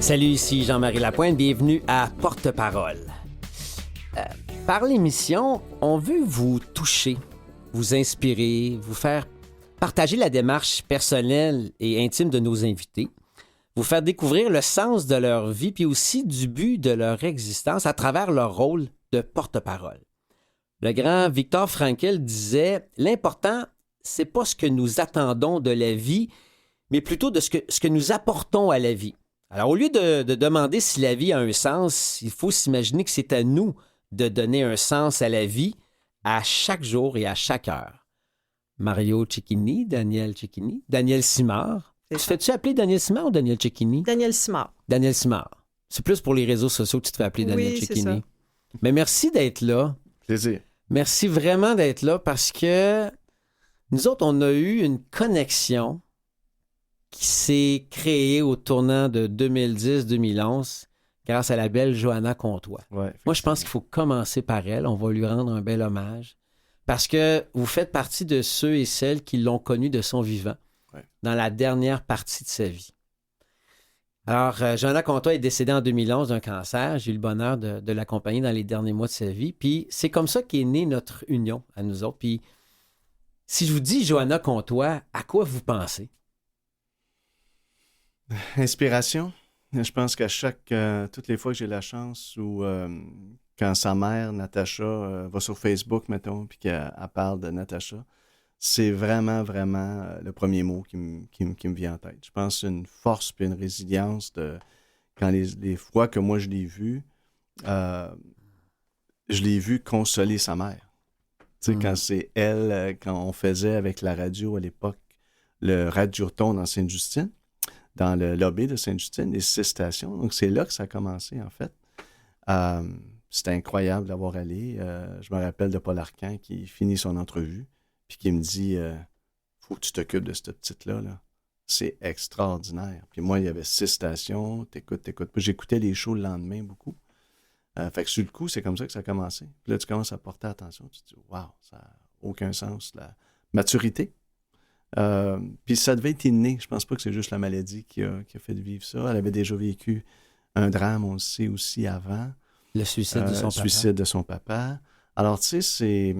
Salut, ici Jean-Marie Lapointe, bienvenue à Porte-Parole. Par l'émission, on veut vous toucher, vous inspirer, vous faire partager la démarche personnelle et intime de nos invités, vous faire découvrir le sens de leur vie puis aussi du but de leur existence à travers leur rôle de porte-parole. Le grand Viktor Frankl disait « L'important, c'est pas ce que nous attendons de la vie, mais plutôt de ce que nous apportons à la vie. » Alors, au lieu de demander si la vie a un sens, il faut s'imaginer que c'est à nous de donner un sens à la vie à chaque jour et à chaque heure. Mario Cecchini, Daniel Simard. Tu fais-tu appeler Daniel Simard ou Daniel Cecchini? Daniel Simard. Daniel Simard. C'est plus pour les réseaux sociaux que tu te fais appeler Daniel Cecchini. C'est ça. Mais merci d'être là. Plaisir. Merci vraiment d'être là parce que nous autres, on a eu une connexion qui s'est créée au tournant de 2010-2011 grâce à la belle Johanna Comtois. Ouais, moi, je pense qu'il faut commencer par elle. On va lui rendre un bel hommage parce que vous faites partie de ceux et celles qui l'ont connue de son vivant dans la dernière partie de sa vie. Alors, Johanna Comtois est décédée en 2011 d'un cancer. J'ai eu le bonheur de l'accompagner dans les derniers mois de sa vie. Puis c'est comme ça qu'est née notre union à nous autres. Puis si je vous dis Johanna Comtois, à quoi vous pensez? Inspiration. Je pense qu'à toutes les fois que j'ai la chance ou quand sa mère, Natacha, va sur Facebook, mettons, puis qu'elle parle de Natacha, c'est vraiment, vraiment le premier mot qui me vient en tête. Je pense une force puis une résilience quand les fois que moi je l'ai vue consoler sa mère. Tu sais, quand c'est elle, quand on faisait avec la radio à l'époque, le Radio-Ton dans Sainte-Justine, dans le lobby de Sainte-Justine, les 6 stations. Donc, c'est là que ça a commencé, en fait. C'était incroyable d'avoir allé. Je me rappelle de Paul Arcand qui finit son entrevue puis qui me dit « Faut que tu t'occupes de cette petite-là. Là. C'est extraordinaire. » Puis moi, il y avait 6 stations. T'écoutes. Puis j'écoutais les shows le lendemain beaucoup. Fait que sur le coup, c'est comme ça que ça a commencé. Puis là, tu commences à porter attention. Tu te dis « Wow, ça n'a aucun sens. » La maturité. Puis ça devait être inné. Je pense pas que c'est juste la maladie qui a fait vivre ça. Elle avait déjà vécu un drame, on le sait aussi avant. Le suicide de son papa. Le suicide de son papa. Alors, tu sais,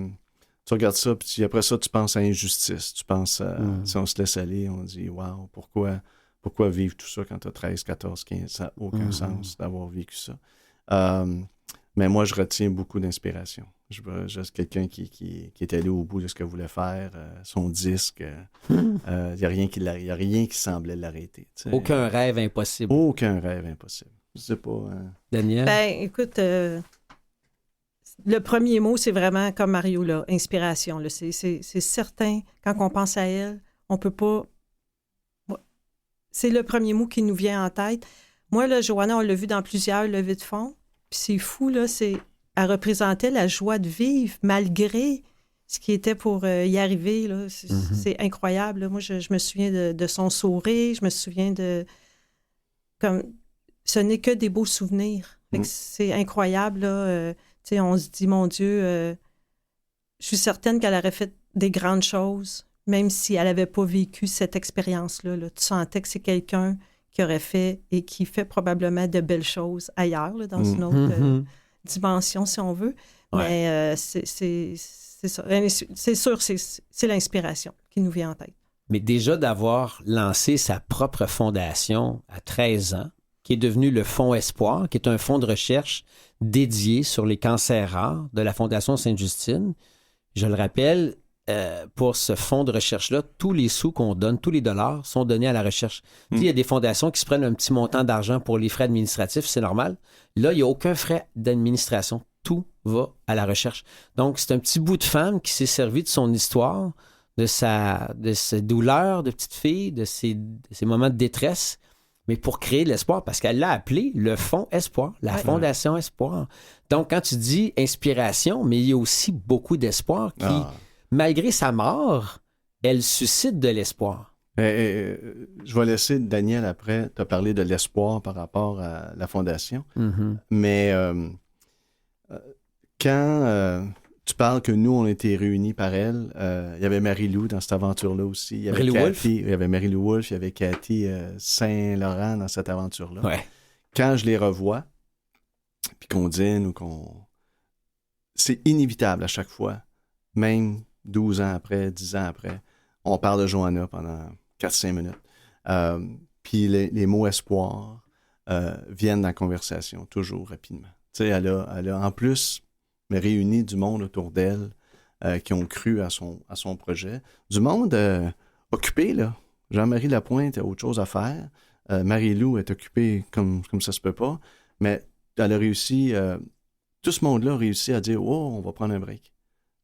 tu regardes ça, puis après ça, tu penses à injustice. Tu penses à... Si on se laisse aller, on dit « Wow, pourquoi vivre tout ça quand tu as 13, 14, 15? Ça n'a aucun sens d'avoir vécu ça. » Mais moi, je retiens beaucoup d'inspiration. Je suis quelqu'un qui est allé au bout de ce qu'elle voulait faire, son disque. Il n'y a rien qui semblait l'arrêter. T'sais. Aucun rêve impossible. Aucun rêve impossible. Je sais pas. Daniel? Ben, écoute, le premier mot, c'est vraiment comme Mario, là, inspiration. Là. C'est certain, quand on pense à elle, on peut pas... C'est le premier mot qui nous vient en tête. Moi, là, Johanna, on l'a vu dans plusieurs levées de fonds. Puis c'est fou, là, elle représentait la joie de vivre malgré ce qui était pour y arriver. Là. C'est incroyable. Là. Moi, je me souviens de son sourire. Je me souviens de... Comme, ce n'est que des beaux souvenirs. Fait que c'est incroyable. Là. On se dit, mon Dieu, je suis certaine qu'elle aurait fait des grandes choses, même si elle n'avait pas vécu cette expérience-là. Là. Tu sentais que c'est quelqu'un qui aurait fait et qui fait probablement de belles choses ailleurs, là, dans une autre dimension, si on veut. Ouais. Mais c'est ça. C'est sûr, c'est l'inspiration qui nous vient en tête. Mais déjà d'avoir lancé sa propre fondation à 13 ans, qui est devenu le Fonds Espoir, qui est un fonds de recherche dédié sur les cancers rares de la Fondation Sainte-Justine. Je le rappelle, pour ce fonds de recherche-là, tous les sous qu'on donne, tous les dollars sont donnés à la recherche. Il y a des fondations qui se prennent un petit montant d'argent pour les frais administratifs, c'est normal. Là, il n'y a aucun frais d'administration. Tout va à la recherche. Donc, c'est un petit bout de femme qui s'est servi de son histoire, de ses douleurs de petite fille, de ses moments de détresse, mais pour créer de l'espoir, parce qu'elle l'a appelé le Fonds Espoir, la Fondation Espoir. Donc, quand tu dis inspiration, mais il y a aussi beaucoup d'espoir qui... Malgré sa mort, elle suscite de l'espoir. Je vais laisser Daniel après te parler de l'espoir par rapport à la Fondation. Mais quand tu parles que nous, on était réunis par elle, il y avait Marie-Lou dans cette aventure-là aussi. Il y avait Cathy, il y avait Marie-Lou Wolfe, il y avait Cathy Saint-Laurent dans cette aventure-là. Ouais. quand je les revois, puis qu'on dîne ou qu'on... C'est inévitable à chaque fois, même 12 ans après, 10 ans après, on parle de Joanna pendant 4-5 minutes. Puis les mots espoir viennent dans la conversation, toujours rapidement. Tu sais, elle a en plus réuni du monde autour d'elle qui ont cru à son projet. Du monde occupé, là. Jean-Marie Lapointe a autre chose à faire. Marie-Lou est occupée comme ça se peut pas. Mais elle a réussi... tout ce monde-là a réussi à dire « Oh, on va prendre un break.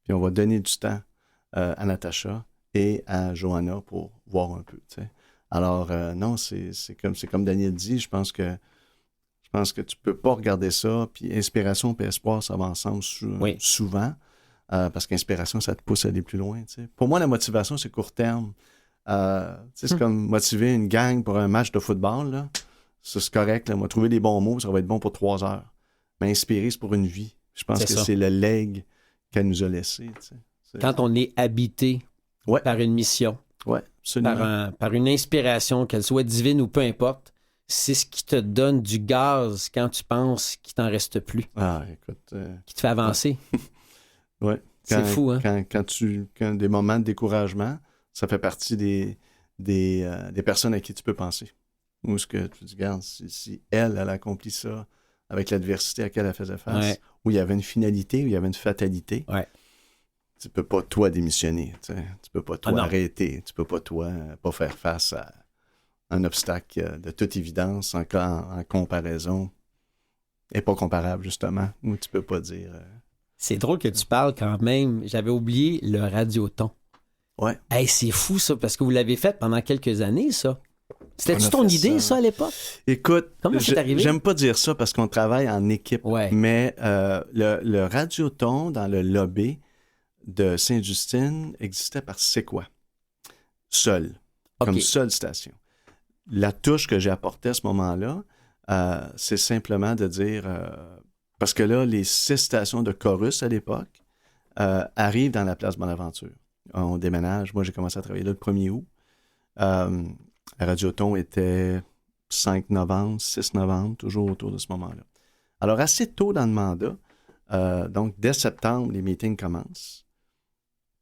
Puis on va donner du temps à Natacha et à Joanna pour voir un peu. » Tu sais. Alors, non, c'est comme Daniel dit, je pense que tu peux pas regarder ça, puis inspiration et espoir, ça va ensemble souvent, parce qu'inspiration, ça te pousse à aller plus loin. Tu sais. Pour moi, la motivation, c'est court terme. C'est comme motiver une gang pour un match de football, là. Ça, c'est correct, là. On va trouver les bons mots, ça va être bon pour 3 heures. Mais inspirer, c'est pour une vie. Je pense que c'est le legs qu'elle nous a laissé. Tu sais. Quand on est habité par une mission, par une inspiration, qu'elle soit divine ou peu importe, c'est ce qui te donne du gaz quand tu penses qu'il t'en reste plus. Ah, écoute... qui te fait avancer. Ouais. C'est fou, hein? Quand des moments de découragement, ça fait partie des personnes à qui tu peux penser. Ou ce que tu dis, regarde, si elle accomplit ça avec l'adversité à laquelle elle faisait face, où il y avait une finalité, où il y avait une fatalité, tu peux pas, toi, démissionner. Tu sais. Tu peux pas, toi, arrêter. Tu peux pas, toi, pas faire face à un obstacle de toute évidence en comparaison et pas comparable, justement, où tu peux pas dire... C'est drôle que tu parles quand même. J'avais oublié le radioton. Ouais. Hey, c'est fou, ça, parce que vous l'avez fait pendant quelques années, ça. C'était-tu ton idée, ça, à l'époque? Écoute, comment c'est arrivé? J'aime pas dire ça parce qu'on travaille en équipe, mais le radioton dans le lobby de Sainte-Justine existait par C'est quoi? Seul, comme seule station. La touche que j'ai apportée à ce moment-là, c'est simplement de dire... parce que là, les 6 stations de chorus à l'époque arrivent dans la place Bonaventure. On déménage. Moi, j'ai commencé à travailler là le 1er août. Radioton était 5 novembre, 6 novembre, toujours autour de ce moment-là. Alors, assez tôt dans le mandat, donc dès septembre, les meetings commencent.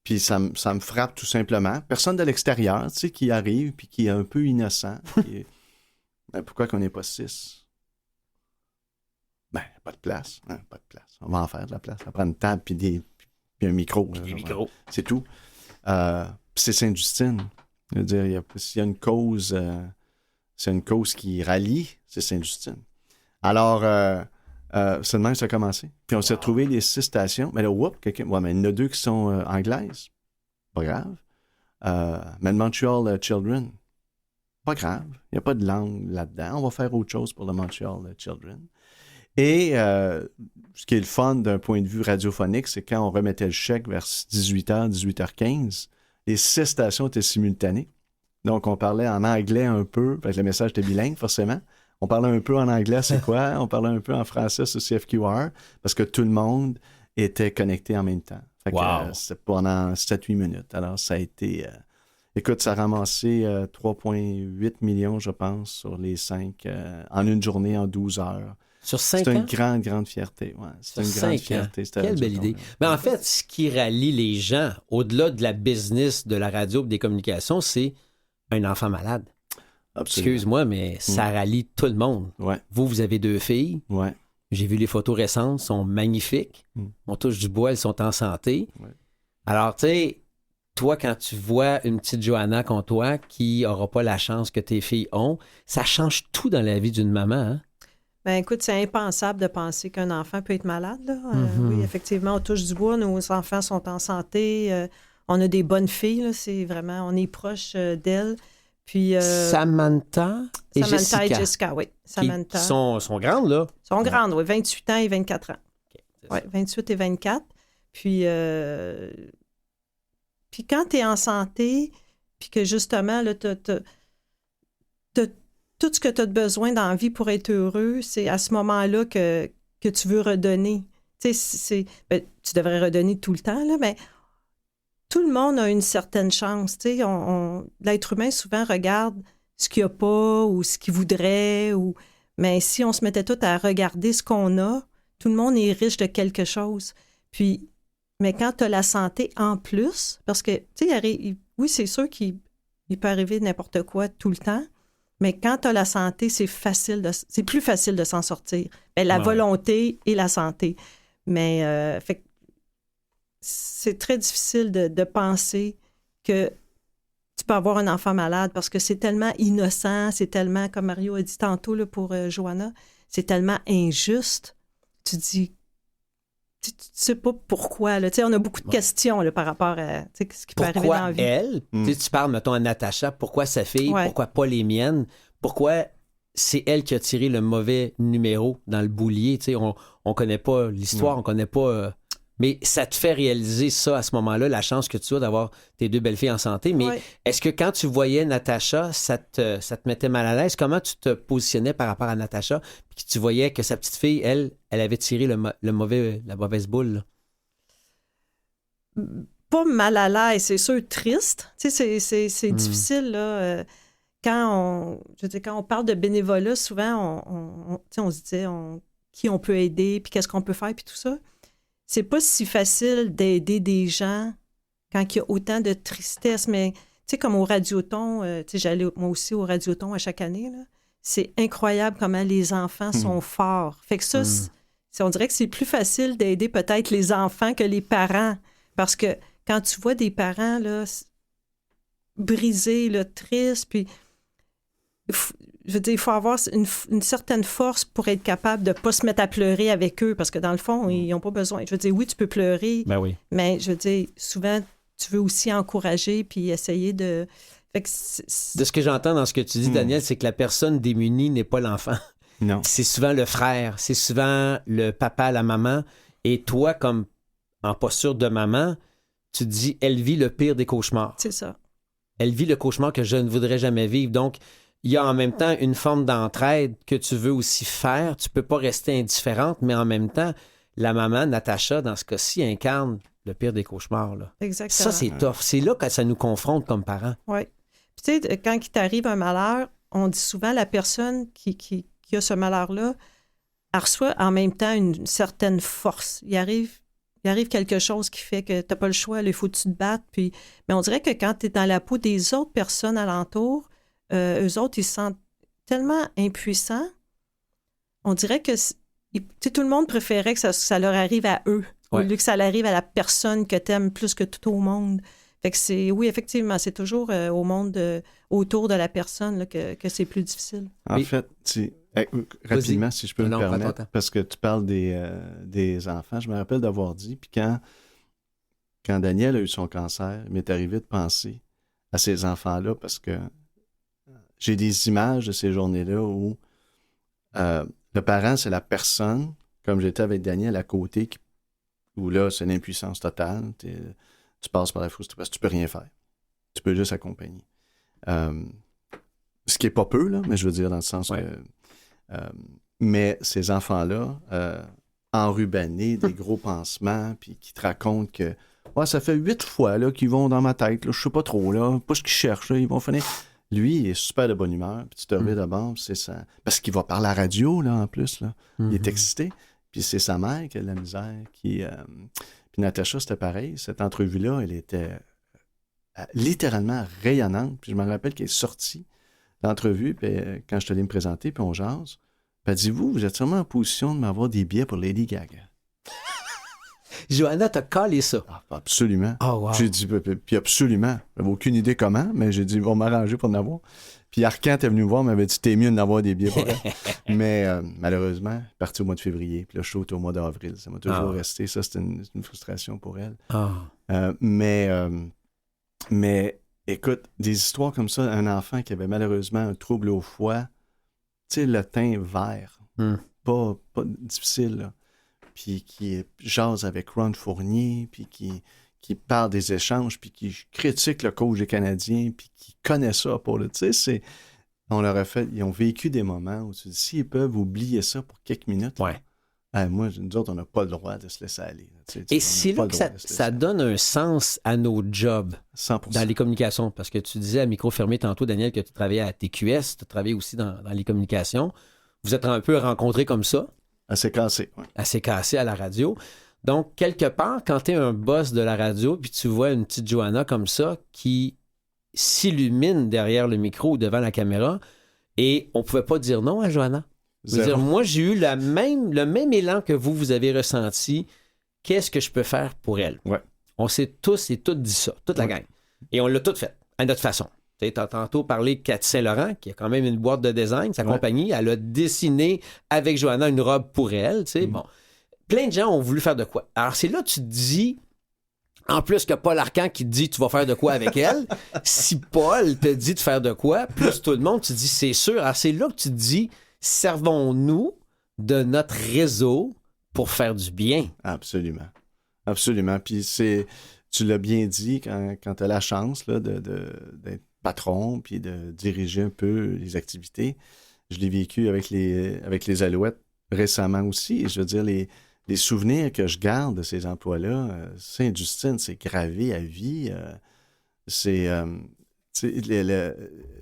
Puis ça me frappe tout simplement. Personne de l'extérieur, tu sais, qui arrive puis qui est un peu innocent. Pourquoi qu'on n'est pas 6? Ben, pas de place. Hein, pas de place. On va en faire de la place. On va prendre une table puis un micro. Puis des micros. C'est tout. C'est Sainte-Justine. Je veux dire, s'il y a une cause, c'est une cause qui rallie, c'est Sainte-Justine. Alors, c'est de même que ça a commencé. Puis on s'est retrouvé les 6 stations. Mais là, mais il y en a 2 qui sont anglaises. Pas grave. Mais le Montreal Children, pas grave. Il n'y a pas de langue là-dedans. On va faire autre chose pour le Montreal Children. Et ce qui est le fun d'un point de vue radiophonique, c'est quand on remettait le chèque vers 18h, 18h15, les 6 stations étaient simultanées. Donc, on parlait en anglais un peu, parce que le message était bilingue, forcément. On parlait un peu en anglais, c'est quoi? On parlait un peu en français sur CFQR, parce que tout le monde était connecté en même temps. Fait que, c'était pendant 7-8 minutes. Alors, ça a été... écoute, ça a ramassé 3,8 millions, je pense, sur les 5, en une journée, en 12 heures. Sur 5 ans? C'est une grande, grande fierté. Ouais, c'est une grande fierté. Quelle belle idée. Mais en fait, ce qui rallie les gens, au-delà de la business, de la radio et des communications, c'est un enfant malade. Absolument. Excuse-moi, mais ça rallie tout le monde. Ouais. Vous avez 2 filles. Ouais. J'ai vu les photos récentes, sont magnifiques. On touche du bois, elles sont en santé. Ouais. Alors, tu sais, toi, quand tu vois une petite Joanna comme toi qui n'aura pas la chance que tes filles ont, ça change tout dans la vie d'une maman, hein? Ben écoute, c'est impensable de penser qu'un enfant peut être malade, là. Oui, effectivement, on touche du bois, nos enfants sont en santé, on a des bonnes filles, là, c'est vraiment, on est proche d'elles. Puis, Samantha et Jessica, oui. Samantha. Qui sont grandes, là. Sont grandes, oui, 28 ans et 24 ans. Oui, 28 et 24. Puis quand tu es en santé, puis que justement, là, tout ce que tu as besoin dans la vie pour être heureux, c'est à ce moment-là que tu veux redonner. Tu sais, tu devrais redonner tout le temps, là, mais tout le monde a une certaine chance. Tu sais, l'être humain souvent regarde ce qu'il n'y a pas ou ce qu'il voudrait. Mais si on se mettait tout à regarder ce qu'on a, tout le monde est riche de quelque chose. Puis, mais quand tu as la santé en plus, parce que, tu sais, oui, c'est sûr qu'il peut arriver n'importe quoi tout le temps, mais quand tu as la santé, c'est plus facile de s'en sortir. Bien, la volonté et la santé. Mais fait, c'est très difficile de penser que tu peux avoir un enfant malade parce que c'est tellement innocent, c'est tellement, comme Mario a dit tantôt là, pour Johanna, c'est tellement injuste. Tu dis, tu sais pas pourquoi. Là. On a beaucoup de questions là, par rapport à ce qui peut arriver dans la vie. Elle, tu parles, mettons, à Natacha, pourquoi sa fille, pourquoi pas les miennes, pourquoi c'est elle qui a tiré le mauvais numéro dans le boulier. On connaît pas l'histoire, on connaît pas... mais ça te fait réaliser ça à ce moment-là, la chance que tu as d'avoir tes 2 belles filles en santé. Mais est-ce que quand tu voyais Natacha, ça te mettait mal à l'aise? Comment tu te positionnais par rapport à Natacha? Puis que tu voyais que sa petite fille, elle avait tiré la mauvaise boule. Là. Pas mal à l'aise, c'est sûr, triste. C'est difficile, là. Quand on parle de bénévolat, souvent, on se disait qui on peut aider, puis qu'est-ce qu'on peut faire, puis tout ça. C'est pas si facile d'aider des gens quand il y a autant de tristesse, mais tu sais, comme au Radioton, j'allais moi aussi au Radioton à chaque année, là, c'est incroyable comment les enfants sont forts. Fait que ça, on dirait que c'est plus facile d'aider peut-être les enfants que les parents, parce que quand tu vois des parents là, brisés, là, tristes, puis je veux dire, il faut avoir une certaine force pour être capable de ne pas se mettre à pleurer avec eux, parce que dans le fond, ils n'ont pas besoin. Je veux dire, oui, tu peux pleurer, mais je veux dire, souvent, tu veux aussi encourager puis essayer de... Fait que de ce que j'entends dans ce que tu dis, Daniel, c'est que la personne démunie n'est pas l'enfant. Non. C'est souvent le frère, c'est souvent le papa, la maman, et toi, comme en posture de maman, tu te dis, elle vit le pire des cauchemars. C'est ça. Elle vit le cauchemar que je ne voudrais jamais vivre, donc... Il y a en même temps une forme d'entraide que tu veux aussi faire. Tu peux pas rester indifférente, mais en même temps, la maman, Natacha, dans ce cas-ci, incarne le pire des cauchemars. Là. Exactement. Ça, c'est tough. C'est là que ça nous confronte comme parents. Oui. Puis tu sais, quand il t'arrive un malheur, on dit souvent la personne qui a ce malheur-là, elle reçoit en même temps une certaine force. Il arrive quelque chose qui fait que tu n'as pas le choix, il faut que tu te battes. Puis... Mais on dirait que quand tu es dans la peau des autres personnes alentour, eux autres, ils se sentent tellement impuissants. On dirait que tout le monde préférait que ça leur arrive à eux, au lieu que ça arrive à la personne que tu aimes plus que tout au monde. Fait que oui, effectivement, c'est toujours au monde autour de la personne là, que c'est plus difficile. En fait, rapidement, si je peux me permettre, parce que tu parles des enfants, je me rappelle d'avoir dit, puis quand Daniel a eu son cancer, il m'est arrivé de penser à ces enfants-là, parce que j'ai des images de ces journées-là où le parent, c'est la personne, comme j'étais avec Daniel à côté, où là, c'est une impuissance totale. Tu passes par la frustration parce que tu peux rien faire. Tu peux juste accompagner. Ce qui est pas peu, là, mais je veux dire dans le sens que... mais ces enfants-là, enrubannés, des gros pansements, puis qui te racontent que ça fait 8 fois là, qu'ils vont dans ma tête, là, je sais pas trop, là, pas ce qu'ils cherchent, là, ils vont finir... Lui, il est super de bonne humeur. Puis tu te reviens d'abord, c'est ça. Parce qu'il va par la radio, là, en plus. Là. Il est excité. Puis c'est sa mère qui a de la misère. Puis Natacha, c'était pareil. Cette entrevue-là, elle était littéralement rayonnante. Puis je me rappelle qu'elle est sortie d'entrevue, puis quand je te allé me présenter, puis on jase. Puis elle dit, vous êtes sûrement en position de m'avoir des billets pour Lady Gaga. Johanna t'a collé ça. Ah, absolument. Oh, wow. J'ai dit, puis absolument. J'avais aucune idée comment, mais j'ai dit, ils vont m'arranger pour en avoir. Puis Arcan est venu me voir, m'avait dit, t'es mieux d'en avoir des billets pour elle. Mais malheureusement, parti au mois de février. Puis là, je suis au mois d'avril. Ça m'a toujours resté. Ça, c'était une frustration pour elle. Mais écoute, des histoires comme ça, un enfant qui avait malheureusement un trouble au foie, tu sais, le teint vert, pas difficile, là. Puis qui jase avec Ron Fournier, puis qui parle des échanges, puis qui critique le coach des Canadiens, puis qui connaît ça pour le... Tu sais, on leur a fait... Ils ont vécu des moments où tu dis, s'ils peuvent oublier ça pour quelques minutes, moi, nous autres, on n'a pas le droit de se laisser aller. Et c'est là que ça donne un sens à nos jobs 100%. Dans les communications. Parce que tu disais à micro fermé tantôt, Daniel, que tu travaillais à TQS, tu travaillais aussi dans les communications. vous êtes un peu rencontrés comme ça. Assez cassé, oui. Assez cassé à la radio. Donc, quelque part, quand tu es un boss de la radio, puis tu vois une petite Joanna comme ça qui s'illumine derrière le micro ou devant la caméra, et on pouvait pas dire non à Joanna. Je veux dire, moi, j'ai eu le même élan que vous avez ressenti. Qu'est-ce que je peux faire pour elle? Ouais. On s'est tous et toutes dit ça, toute la gang. Et on l'a tout fait, à notre façon. Tu as tantôt parlé de Cathy Saint-Laurent, qui a quand même une boîte de design, sa compagnie. Elle a dessiné avec Joanna une robe pour elle. Bon. Plein de gens ont voulu faire de quoi. Alors, c'est là que tu te dis, en plus que Paul Arcand qui te dit tu vas faire de quoi avec elle, si Paul te dit de faire de quoi, plus tout le monde, tu te dis c'est sûr. Alors, c'est là que tu te dis, servons-nous de notre réseau pour faire du bien. Absolument. Absolument. Puis tu l'as bien dit, quand tu as la chance là, d'être patron puis de diriger un peu les activités. Je l'ai vécu avec les Alouettes récemment aussi. Et je veux dire, les souvenirs que je garde de ces emplois-là, Sainte-Justine, c'est gravé à vie.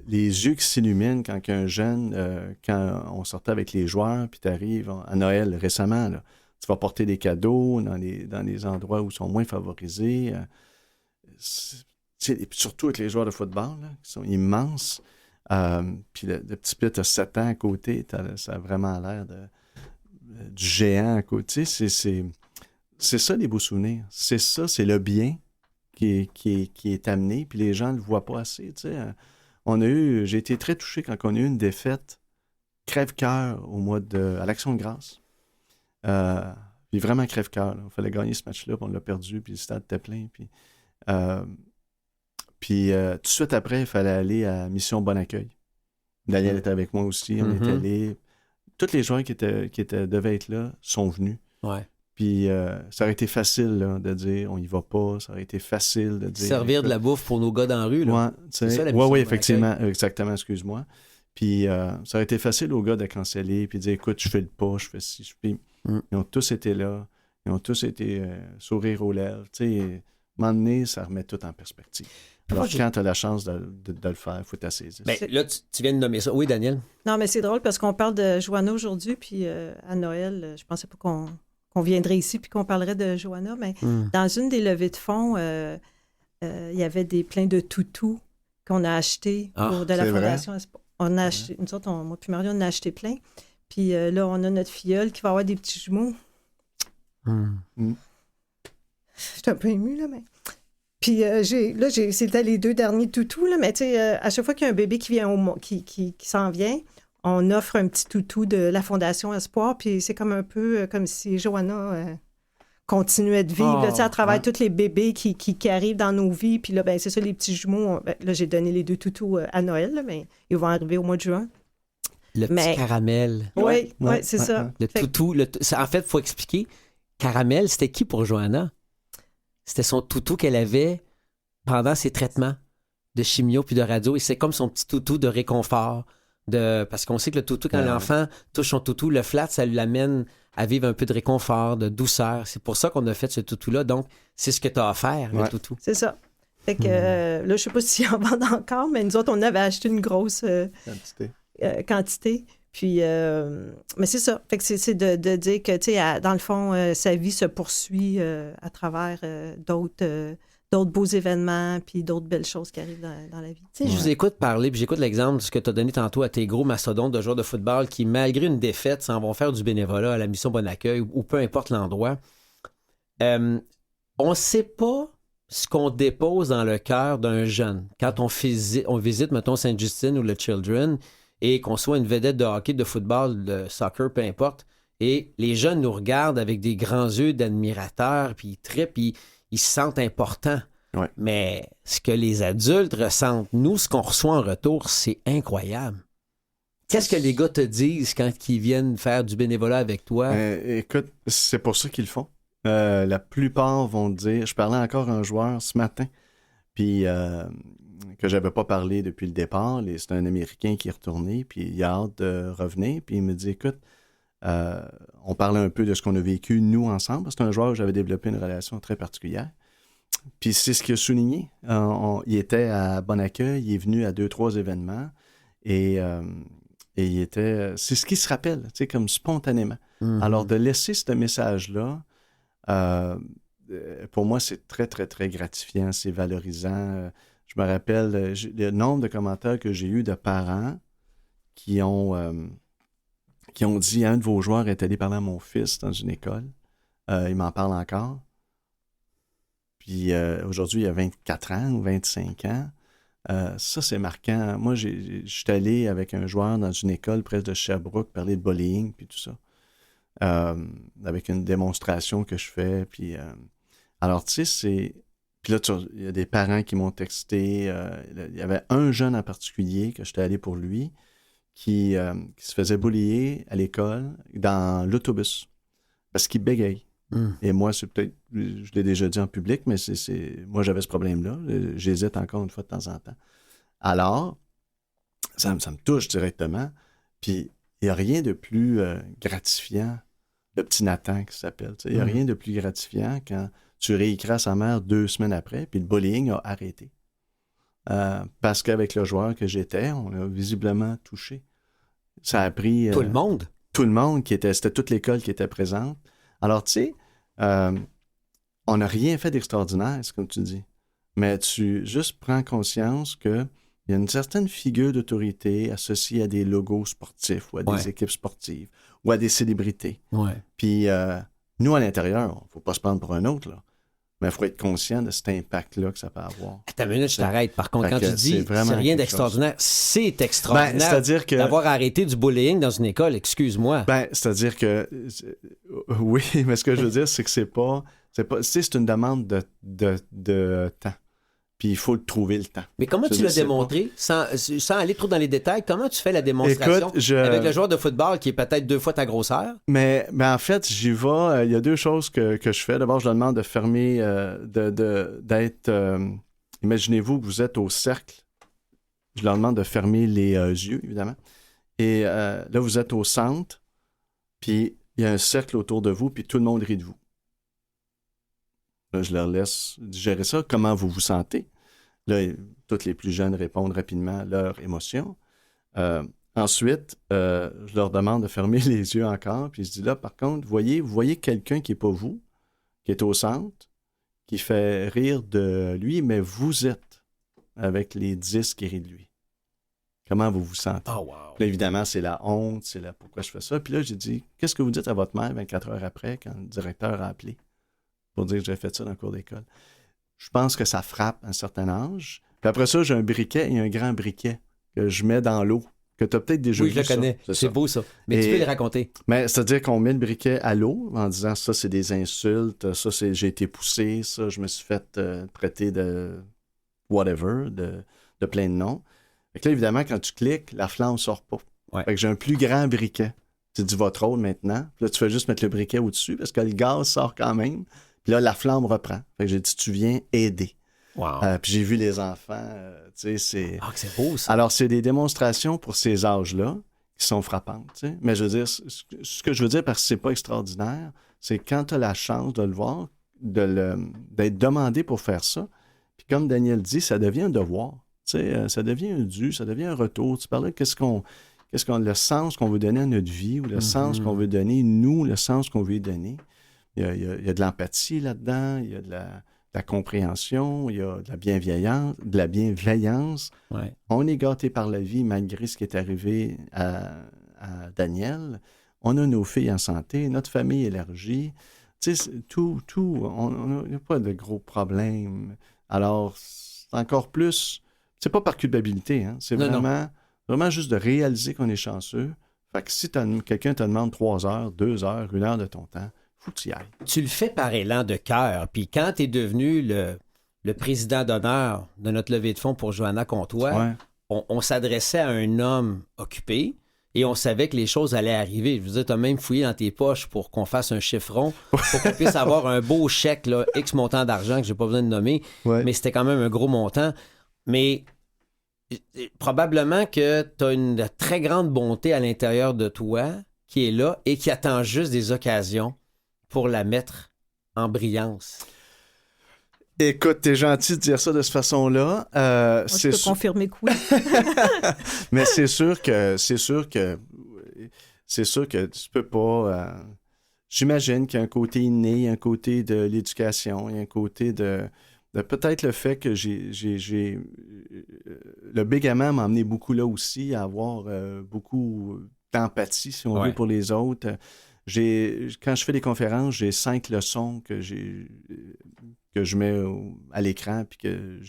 Les yeux qui s'illuminent quand un jeune, quand on sortait avec les joueurs, puis tu arrives à Noël récemment, là, tu vas porter des cadeaux dans les endroits où ils sont moins favorisés. Surtout avec les joueurs de football, là, qui sont immenses. Puis le petit pit a 7 ans à côté, ça a vraiment l'air du géant à côté. C'est ça les beaux souvenirs. C'est ça, c'est le bien qui est amené, puis les gens ne le voient pas assez. J'ai été très touché quand on a eu une défaite crève-cœur à l'Action de grâce. Puis vraiment crève-cœur. Il fallait gagner ce match-là, puis on l'a perdu, puis le stade était plein. Puis tout de suite après, il fallait aller à Mission Bon Accueil. Daniel était avec moi aussi, on est allés. Tous les joueurs qui devaient être là sont venus. Ouais. Puis ça aurait été facile là, de dire on y va pas, ça aurait été facile de dire... Servir de la bouffe pour nos gars dans la rue. Là. C'est ça la mission. Oui, effectivement, exactement, excuse-moi. Puis ça aurait été facile aux gars de canceller puis de dire écoute, je fais le pas, je fais ci, Ils ont tous été là, ils ont tous été sourire aux lèvres. Tu sais, à un moment donné, ça remet tout en perspective. Alors, quand tu as la chance de le faire, il faut t'assaisir. Ben, là, tu viens de nommer ça. Oui, Daniel? Non, mais c'est drôle parce qu'on parle de Joanna aujourd'hui, puis à Noël, je pensais pas qu'on viendrait ici puis qu'on parlerait de Joanna, mais dans une des levées de fonds, il y avait plein de toutous qu'on a achetés de la Fondation Espoir. On a acheté, nous autres, moi puis Mario, on a acheté plein. Puis là, on a notre filleule qui va avoir des petits jumeaux. Je suis un peu émue, là, mais... Puis c'était les 2 derniers toutous, là, mais tu sais, à chaque fois qu'il y a un bébé qui vient qui s'en vient, on offre un petit toutou de la Fondation Espoir, puis c'est comme un peu comme si Joanna continuait de vivre, là, à travers tous les bébés qui arrivent dans nos vies, puis là, ben c'est ça, les petits jumeaux, là, j'ai donné les 2 toutous à Noël, là, mais ils vont arriver au mois de juin. Le petit caramel. Oui, c'est ça. Le toutou. En fait, il faut expliquer, caramel, c'était qui pour Joanna? C'était son toutou qu'elle avait pendant ses traitements de chimio puis de radio. Et c'est comme son petit toutou de réconfort. Parce qu'on sait que le toutou, quand l'enfant touche son toutou, le flatte, ça l'amène à vivre un peu de réconfort, de douceur. C'est pour ça qu'on a fait ce toutou-là. Donc, c'est ce que tu as offert, le toutou. C'est ça. Fait que là, je sais pas s'ils en vendent encore, mais nous autres, on avait acheté une grosse quantité. Puis, mais c'est ça. Fait que c'est de dire que, tu sais, dans le fond, sa vie se poursuit à travers d'autres beaux événements puis d'autres belles choses qui arrivent dans la vie. Tu sais, je vous écoute parler, puis j'écoute l'exemple de ce que tu as donné tantôt à tes gros mastodontes de joueurs de football qui, malgré une défaite, s'en vont faire du bénévolat à la Mission Bon Accueil ou peu importe l'endroit. On ne sait pas ce qu'on dépose dans le cœur d'un jeune. Quand on visite, mettons, Sainte-Justine ou le Children, et qu'on soit une vedette de hockey, de football, de soccer, peu importe, et les jeunes nous regardent avec des grands yeux d'admirateurs, puis ils trippent, puis ils se sentent importants. Ouais. Mais ce que les adultes ressentent, nous, ce qu'on reçoit en retour, c'est incroyable. Qu'est-ce que les gars te disent quand ils viennent faire du bénévolat avec toi? Écoute, c'est pour ça qu'ils le font. La plupart vont dire... Je parlais encore à un joueur ce matin, puis... que j'avais pas parlé depuis le départ. C'est un Américain qui est retourné, puis il a hâte de revenir. Puis il me dit, écoute, on parlait un peu de ce qu'on a vécu, nous, ensemble. C'est un joueur où j'avais développé une relation très particulière. Puis c'est ce qu'il a souligné. Il était à Bon Accueil, il est venu à 2-3 événements. Et Et il était... C'est ce qu'il se rappelle, tu sais, comme spontanément. Mhm. Alors, de laisser ce message-là, pour moi, c'est très, très, très gratifiant, c'est valorisant. Je me rappelle le nombre de commentaires que j'ai eu de parents qui ont dit « Un de vos joueurs est allé parler à mon fils dans une école. Il m'en parle encore. » Puis aujourd'hui, il a 24 ans ou 25 ans. Ça, c'est marquant. Moi, je suis allé avec un joueur dans une école près de Sherbrooke parler de bullying puis tout ça. Avec une démonstration que je fais. Puis, alors, tu sais, c'est... Puis là, il y a des parents qui m'ont texté. Il y avait un jeune en particulier que j'étais allé pour lui qui se faisait bullier à l'école dans l'autobus parce qu'il bégaye. Et moi, c'est peut-être, je l'ai déjà dit en public, mais moi, j'avais ce problème-là. J'hésite encore une fois de temps en temps. Alors, ça me touche directement. Puis, il n'y a rien de plus gratifiant, le petit Nathan qui s'appelle. Il n'y a rien de plus gratifiant quand tu réécris à sa mère 2 semaines après, puis le bullying a arrêté. Parce qu'avec le joueur que j'étais, on l'a visiblement touché. Ça a pris... Tout le monde? Tout le monde, c'était toute l'école qui était présente. Alors, tu sais, on n'a rien fait d'extraordinaire, c'est comme tu dis. Mais tu juste prends conscience qu'il y a une certaine figure d'autorité associée à des logos sportifs ou à des équipes sportives ou à des célébrités. Ouais. Puis, nous, à l'intérieur, il ne faut pas se prendre pour un autre, là. Mais il faut être conscient de cet impact-là que ça peut avoir. Attends une minute, je t'arrête. Par contre, quand tu dis c'est rien d'extraordinaire, c'est extraordinaire c'est-à-dire que... d'avoir arrêté du bullying dans une école, excuse-moi. C'est-à-dire que... Oui, mais ce que je veux dire, c'est que c'est une demande de temps. Puis il faut le trouver, le temps. Mais comment tu l'as démontré, sans aller trop dans les détails, comment tu fais la démonstration avec le joueur de football qui est peut-être 2 fois ta grosseur? Mais en fait, j'y vais. Il y a 2 choses que je fais. D'abord, je leur demande de fermer, d'être... imaginez-vous que vous êtes au cercle. Je leur demande de fermer les yeux, évidemment. Et là, vous êtes au centre, puis il y a un cercle autour de vous, puis tout le monde rit de vous. Là, je leur laisse digérer ça. Comment vous vous sentez? Là, tous les plus jeunes répondent rapidement leurs émotions. Ensuite, je leur demande de fermer les yeux encore. Puis je dis là, par contre, vous voyez quelqu'un qui n'est pas vous, qui est au centre, qui fait rire de lui, mais vous êtes avec les 10 qui rient de lui. Comment vous vous sentez? Oh, wow. Là, évidemment, c'est la honte, pourquoi je fais ça. Puis là, j'ai dit, qu'est-ce que vous dites à votre mère 24 heures après, quand le directeur a appelé pour dire que j'ai fait ça dans le cours d'école? Je pense que ça frappe à un certain âge. Puis après ça, j'ai un briquet et un grand briquet que je mets dans l'eau, que tu as peut-être déjà vu. Oui, je le connais. C'est beau, ça. Mais tu peux les raconter. Mais c'est-à-dire qu'on met le briquet à l'eau en disant, ça, c'est des insultes, ça, j'ai été poussé, ça, je me suis fait traiter de whatever, de plein de noms. Fait que là, évidemment, quand tu cliques, la flamme ne sort pas. Ouais. Fait que j'ai un plus grand briquet. Tu dis votre rôle maintenant. Puis là, tu fais juste mettre le briquet au-dessus parce que le gaz sort quand même. Puis là, la flamme reprend. Fait que j'ai dit, tu viens aider. Wow. Puis j'ai vu les enfants, tu sais, c'est... Ah, c'est beau, ça. Alors, c'est des démonstrations pour ces âges-là qui sont frappantes, tu sais. Mais je veux dire, ce que je veux dire, parce que c'est pas extraordinaire, c'est quand tu as la chance de le voir, d'être demandé pour faire ça. Puis comme Daniel dit, ça devient un devoir. Tu sais, ça devient un dû, ça devient un retour. Tu parlais de le sens qu'on veut donner à notre vie ou le sens qu'on veut donner, nous, le sens qu'on veut y donner. Il y a de l'empathie là-dedans, il y a de la compréhension, il y a de la bienveillance. Ouais. On est gâté par la vie malgré ce qui est arrivé à Daniel. On a nos filles en santé, notre famille élargie. Tu sais, tout, on n'a pas de gros problèmes. Alors, c'est encore plus... C'est pas par culpabilité, hein? C'est vraiment juste de réaliser qu'on est chanceux. Fait que si quelqu'un te demande 3 heures, 2 heures, 1 heure de ton temps, faut que tu y ailles. Tu le fais par élan de cœur. Puis quand tu es devenu le président d'honneur de notre levée de fonds pour Johanna Comtois, on s'adressait à un homme occupé et on savait que les choses allaient arriver. Je veux dire, tu as même fouillé dans tes poches pour qu'on fasse un chiffron, pour qu'on puisse avoir un beau chèque, là, X montant d'argent que j'ai pas besoin de nommer, mais c'était quand même un gros montant. Mais probablement que tu as une très grande bonté à l'intérieur de toi qui est là et qui attend juste des occasions pour la mettre en brillance. Écoute, t'es gentil de dire ça de cette façon-là. Moi, je peux confirmer que oui. Mais c'est sûr que tu peux pas. J'imagine qu'il y a un côté inné, un côté de l'éducation, il y a un côté de peut-être le fait que le bégaiement m'a amené beaucoup là aussi, à avoir beaucoup d'empathie, si on veut, pour les autres. Quand je fais des conférences, j'ai 5 leçons que je mets à l'écran, puis que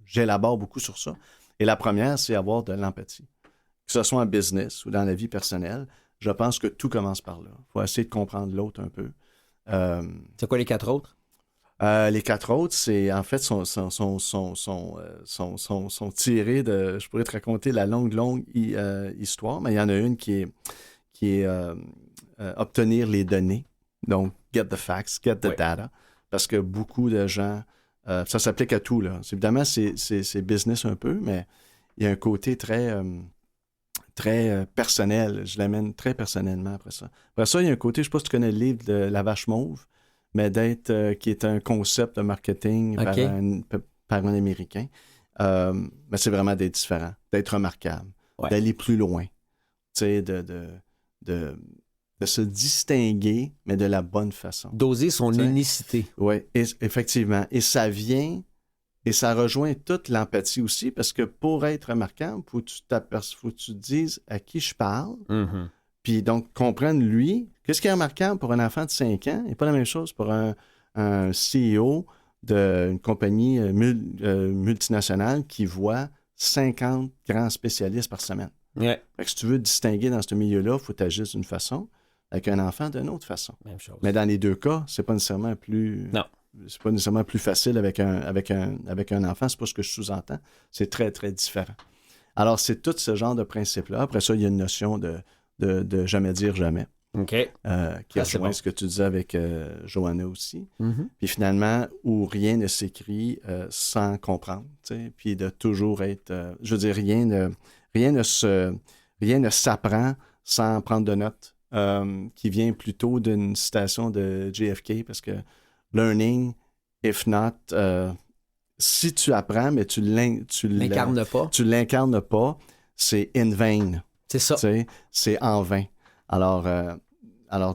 j'élabore beaucoup sur ça. Et la première, c'est avoir de l'empathie. Que ce soit en business ou dans la vie personnelle, je pense que tout commence par là. Il faut essayer de comprendre l'autre un peu. C'est quoi les 4 autres? Les 4 autres, c'est en fait sont tirés de. Je pourrais te raconter la longue histoire, mais il y en a une qui est obtenir les données. Donc, get the facts, get the data. Parce que beaucoup de gens, ça s'applique à tout, là. Évidemment, c'est business un peu, mais il y a un côté très personnel. Je l'amène très personnellement après ça. Après ça, il y a un côté, je ne sais pas si tu connais le livre de La Vache Mauve, mais qui est un concept de marketing par un Américain. Mais c'est vraiment d'être différent, d'être remarquable, d'aller plus loin, tu sais, de se distinguer, mais de la bonne façon. D'oser son unicité. Oui, effectivement. Et ça vient, et ça rejoint toute l'empathie aussi, parce que pour être remarquable, il faut que tu te dises à qui je parle, puis donc comprendre lui, qu'est-ce qui est remarquable pour un enfant de 5 ans, et pas la même chose pour un CEO d'une compagnie multinationale qui voit 50 grands spécialistes par semaine. Ouais. Fait que si tu veux te distinguer dans ce milieu-là, il faut t'agir d'une façon, avec un enfant d'une autre façon. Même chose. Mais dans les deux cas, c'est pas nécessairement plus... Non. C'est pas nécessairement plus facile avec un enfant, c'est pas ce que je sous-entends. C'est très, très différent. Alors, c'est tout ce genre de principe-là. Après ça, il y a une notion de jamais dire jamais. OK. Qui rejoint ce que tu disais avec Johanna aussi. Puis finalement, où rien ne s'écrit sans comprendre. T'sais? Puis de toujours être... je veux dire, rien ne s'apprend sans prendre de notes, qui vient plutôt d'une citation de JFK, parce que learning, if not, si tu apprends, mais tu l'incarnes pas. Tu l'incarnes pas, c'est in vain. C'est ça. C'est en vain. Alors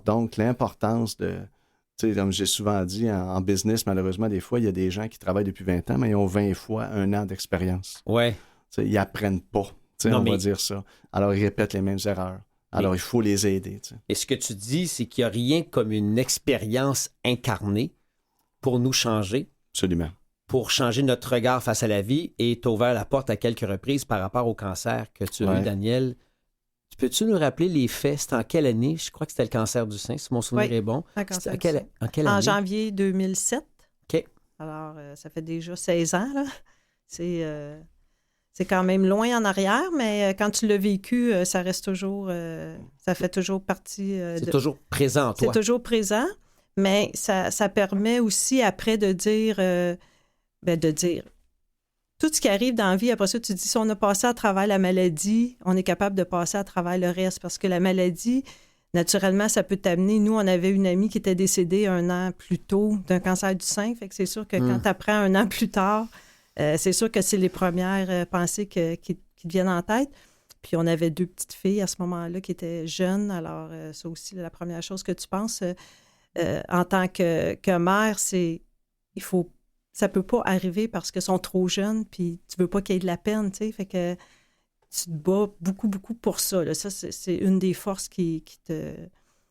donc, l'importance de... Tu sais, comme j'ai souvent dit, en business, malheureusement, des fois, il y a des gens qui travaillent depuis 20 ans, mais ils ont 20 fois 1 an d'expérience. Ouais. Tu sais, ils apprennent pas. On va dire ça. Alors, ils répètent les mêmes erreurs. Alors, il faut les aider. T'sais. Et ce que tu dis, c'est qu'il n'y a rien comme une expérience incarnée pour nous changer. Absolument. Pour changer notre regard face à la vie, et tu as ouvert la porte à quelques reprises par rapport au cancer que tu as eu, Daniel. Peux-tu nous rappeler les faits? C'était en quelle année? Je crois que c'était le cancer du sein, si mon souvenir est bon. En quelle année? En janvier 2007. OK. Alors, ça fait déjà 16 ans, là. C'est quand même loin en arrière, mais quand tu l'as vécu, ça reste toujours... ça fait toujours partie... c'est toujours présent en toi. C'est toujours présent, mais ça permet aussi après de dire... tout ce qui arrive dans la vie, après ça, tu dis, si on a passé à travers la maladie, on est capable de passer à travers le reste, parce que la maladie, naturellement, ça peut t'amener... Nous, on avait une amie qui était décédée 1 an plus tôt d'un cancer du sein, fait que c'est sûr que quand tu apprends 1 an plus tard... c'est sûr que c'est les premières pensées qui te viennent en tête. Puis on avait 2 petites filles à ce moment-là qui étaient jeunes. Alors, c'est aussi la première chose que tu penses. En tant que mère, ça peut pas arriver parce qu'elles sont trop jeunes, puis tu veux pas qu'il y ait de la peine, tu sais. Fait que tu te bats beaucoup, beaucoup pour ça. Là. Ça, c'est une des forces qui te...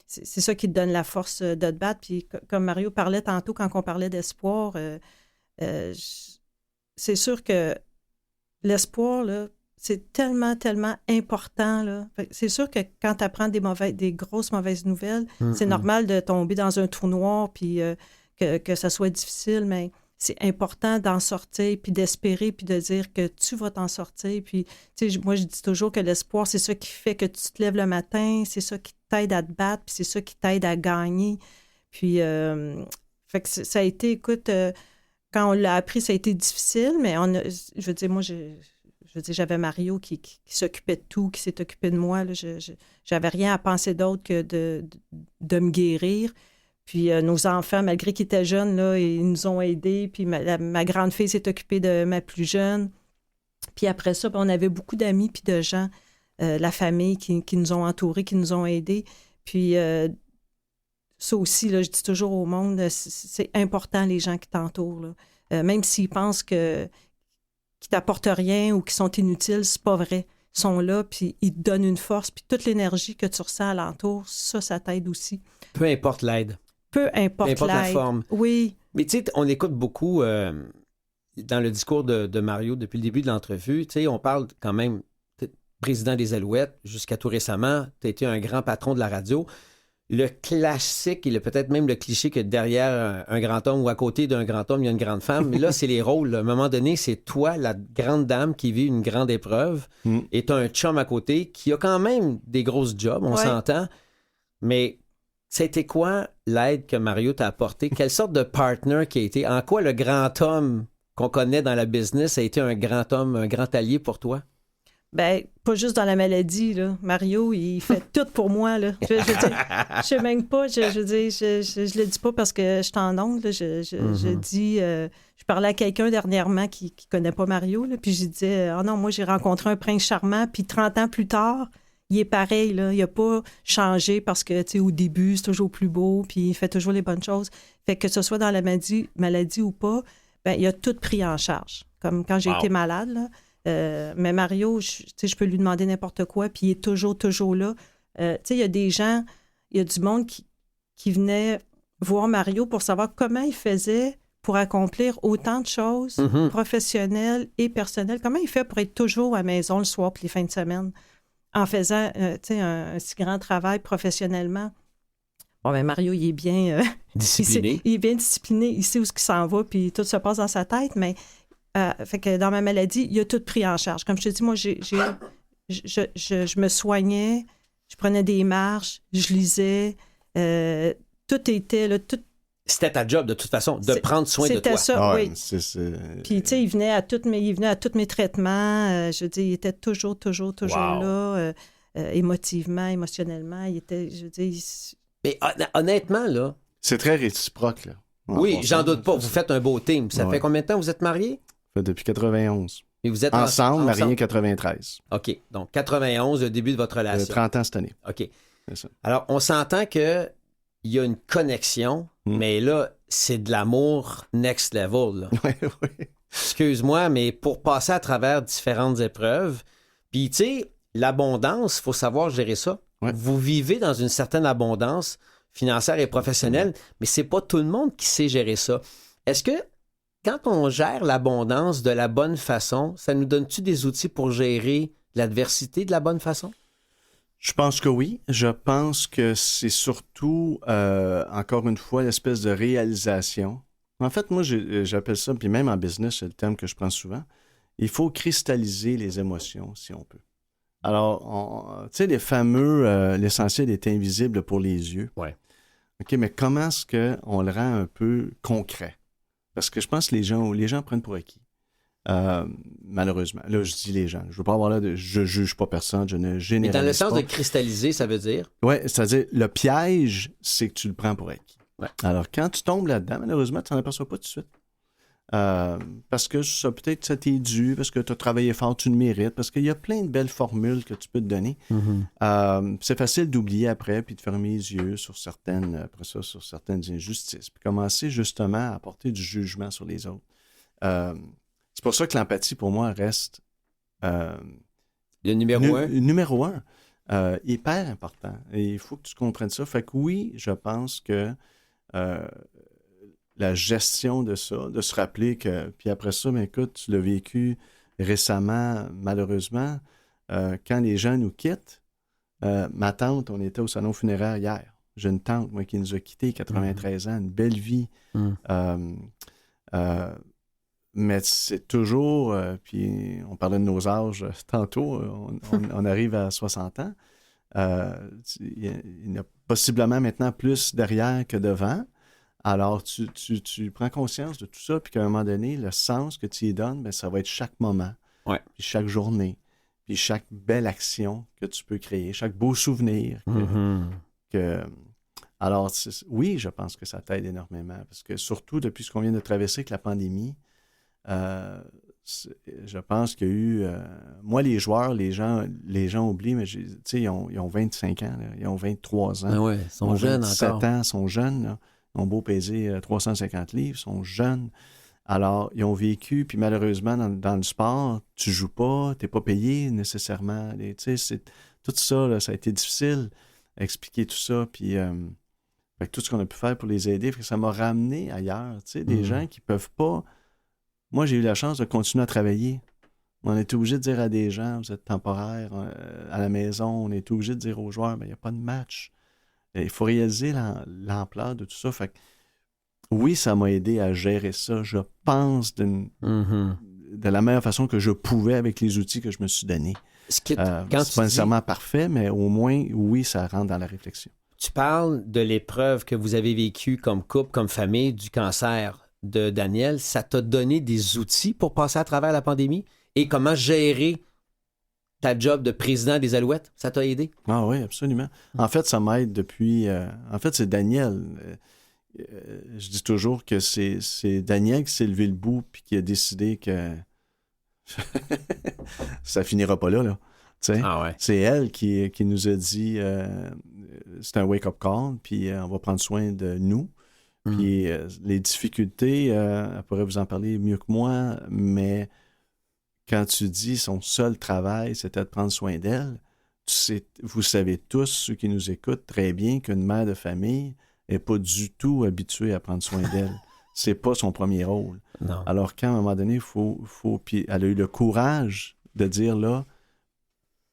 C'est ça qui te donne la force de te battre. Puis comme Mario parlait tantôt, quand on parlait d'espoir... c'est sûr que l'espoir, là, c'est tellement, tellement important. Là. C'est sûr que quand tu apprends des grosses mauvaises nouvelles, c'est normal de tomber dans un trou noir puis que ça soit difficile, mais c'est important d'en sortir puis d'espérer puis de dire que tu vas t'en sortir. Puis, tu sais, moi, je dis toujours que l'espoir, c'est ça qui fait que tu te lèves le matin, c'est ça qui t'aide à te battre puis c'est ça qui t'aide à gagner. Puis, fait que ça a été, écoute... Quand on l'a appris, ça a été difficile, mais je veux dire, moi, j'avais Mario qui s'occupait de tout, qui s'est occupé de moi. Là, j'avais rien à penser d'autre que de me guérir. Puis nos enfants, malgré qu'ils étaient jeunes, là, ils nous ont aidés. Puis ma grande fille s'est occupée de ma plus jeune. Puis après ça, on avait beaucoup d'amis puis de gens, la famille qui nous ont entourés, qui nous ont aidés. Puis ça aussi, là, je dis toujours au monde, c'est important les gens qui t'entourent, là. Même s'ils pensent qu'ils t'apportent rien ou qu'ils sont inutiles, c'est pas vrai. Ils sont là, puis ils te donnent une force. Puis toute l'énergie que tu ressens alentour, ça t'aide aussi. Peu importe l'aide. Peu importe la l'aide. forme. Oui. Mais tu sais, on écoute beaucoup dans le discours de Mario depuis le début de l'entrevue. Tu sais, on parle quand même président des Alouettes jusqu'à tout récemment. Tu as été un grand patron de la radio. Le classique, et peut-être même le cliché que derrière un grand homme ou à côté d'un grand homme, il y a une grande femme. Mais là, c'est les rôles. À un moment donné, c'est toi, la grande dame qui vit une grande épreuve, et tu as un chum à côté qui a quand même des grosses jobs, on s'entend. Mais c'était quoi l'aide que Mario t'a apporté? Quelle sorte de partner qui a été? En quoi le grand homme qu'on connaît dans la business a été un grand homme, un grand allié pour toi? Ben, pas juste dans la maladie, là. Mario, il fait tout pour moi, là. Je veux dire, je sais même pas, je le dis pas parce que je suis en ongle, là. Je dis... je parlais à quelqu'un dernièrement qui connaît pas Mario, là, puis je disais, « Ah non, moi, j'ai rencontré un prince charmant, puis 30 ans plus tard, il est pareil, là. Il a pas changé parce que, tu sais, au début, c'est toujours plus beau, puis il fait toujours les bonnes choses. Fait que ce soit dans la maladie ou pas, ben, il a tout pris en charge. Comme quand j'ai été malade, là. Mais Mario, je peux lui demander n'importe quoi, puis il est toujours là. Il y a des gens, il y a du monde qui venait voir Mario pour savoir comment il faisait pour accomplir autant de choses professionnelles et personnelles. Comment il fait pour être toujours à la maison le soir puis les fins de semaine en faisant un si grand travail professionnellement. Bon, ben Mario, il est bien... discipliné. Il est bien discipliné. Il sait où il s'en va, puis tout se passe dans sa tête, mais... fait que dans ma maladie, il a tout pris en charge. Comme je te dis, moi, je me soignais, je prenais des marches, je lisais, tout était là, tout. C'était ta job, de toute façon, de prendre soin de toi. C'était ça, oui. C'est... Puis, tu sais, il venait à tous mes traitements. Je veux dire, il était toujours là, émotionnellement. Il était, je veux dire... Mais honnêtement, là... C'est très réciproque, là. Oui, j'en doute pas. Vous faites un beau team. Ça fait combien de temps vous êtes mariés? Depuis 91. Et vous êtes ensemble, mariés 93. OK. Donc, 91, le début de votre relation. 30 ans cette année. OK. C'est ça. Alors, on s'entend qu'il y a une connexion, mais là, c'est de l'amour next level. Là. Oui. Excuse-moi, mais pour passer à travers différentes épreuves, puis tu sais, l'abondance, il faut savoir gérer ça. Ouais. Vous vivez dans une certaine abondance financière et professionnelle, mais c'est pas tout le monde qui sait gérer ça. Est-ce que quand on gère l'abondance de la bonne façon, ça nous donne-tu des outils pour gérer l'adversité de la bonne façon? Je pense que oui. Je pense que c'est surtout, encore une fois, l'espèce de réalisation. En fait, moi, j'appelle ça, puis même en business, c'est le terme que je prends souvent, il faut cristalliser les émotions, si on peut. Alors, tu sais, les fameux, l'essentiel est invisible pour les yeux. Ouais. OK, mais comment est-ce qu'on le rend un peu concret? Parce que je pense que les gens prennent pour acquis. Malheureusement. Là, je dis les gens. Je veux pas avoir là je juge pas personne, je ne généralise pas. Mais dans le sens de cristalliser, ça veut dire? Oui, c'est-à-dire, le piège, c'est que tu le prends pour acquis. Ouais. Alors, quand tu tombes là-dedans, malheureusement, tu t'en aperçois pas tout de suite. Parce que ça, peut-être, ça t'est dû, parce que tu as travaillé fort, tu le mérites, parce qu'il y a plein de belles formules que tu peux te donner. C'est facile d'oublier après, puis de fermer les yeux sur certaines injustices, puis commencer justement à porter du jugement sur les autres. C'est pour ça que l'empathie, pour moi, reste... le numéro un? Numéro un. Hyper important. Et il faut que tu comprennes ça. Fait que oui, je pense que la gestion de ça, de se rappeler que... Puis après ça, mais écoute, tu l'as vécu récemment, malheureusement, quand les gens nous quittent. Ma tante, on était au salon funéraire hier. J'ai une tante, moi, qui nous a quittés, 93 ans, une belle vie. Mais c'est toujours, puis on parlait de nos âges tantôt, on arrive à 60 ans. Il y en a possiblement maintenant plus derrière que devant. Alors, tu prends conscience de tout ça, puis qu'à un moment donné, le sens que tu y donnes, bien, ça va être chaque moment, puis chaque journée, puis chaque belle action que tu peux créer, chaque beau souvenir Alors, oui, je pense que ça t'aide énormément, parce que surtout depuis ce qu'on vient de traverser avec la pandémie, je pense qu'il y a eu... moi, les joueurs, les gens oublient, mais tu sais, ils ont 25 ans, là, ils ont 23 ans. Ah ouais, ils sont jeunes encore. 27 ans, ils sont jeunes, là. Ils ont beau peser 350 livres, ils sont jeunes. Alors, ils ont vécu, puis malheureusement, dans le sport, tu joues pas, t'es pas payé nécessairement. Tu sais, tout ça, là, ça a été difficile à expliquer tout ça, puis fait que tout ce qu'on a pu faire pour les aider, fait que ça m'a ramené ailleurs. Tu sais, des gens qui peuvent pas... Moi, j'ai eu la chance de continuer à travailler. On était obligé de dire à des gens, vous êtes temporaire à la maison, on est obligé de dire aux joueurs, il n'y a pas de match. Il faut réaliser l'ampleur de tout ça. Fait que, oui, ça m'a aidé à gérer ça, je pense, de la meilleure façon que je pouvais avec les outils que je me suis donnés. C'est pas nécessairement parfait, mais au moins, oui, ça rentre dans la réflexion. Tu parles de l'épreuve que vous avez vécue comme couple, comme famille, du cancer de Daniel. Ça t'a donné des outils pour passer à travers la pandémie? Et comment gérer ta job de président des Alouettes? Ça t'a aidé? Ah oui, absolument. En fait, ça m'aide depuis... en fait, c'est Daniel. Je dis toujours que c'est Daniel qui s'est levé le bout puis qui a décidé que ça finira pas là. Ah ouais. C'est elle qui nous a dit c'est un wake-up call, puis on va prendre soin de nous. Puis les difficultés, elle pourrait vous en parler mieux que moi, mais quand tu dis son seul travail, c'était de prendre soin d'elle, vous savez tous, ceux qui nous écoutent, très bien qu'une mère de famille n'est pas du tout habituée à prendre soin d'elle. C'est pas son premier rôle. Non. Alors qu'à un moment donné, puis elle a eu le courage de dire là,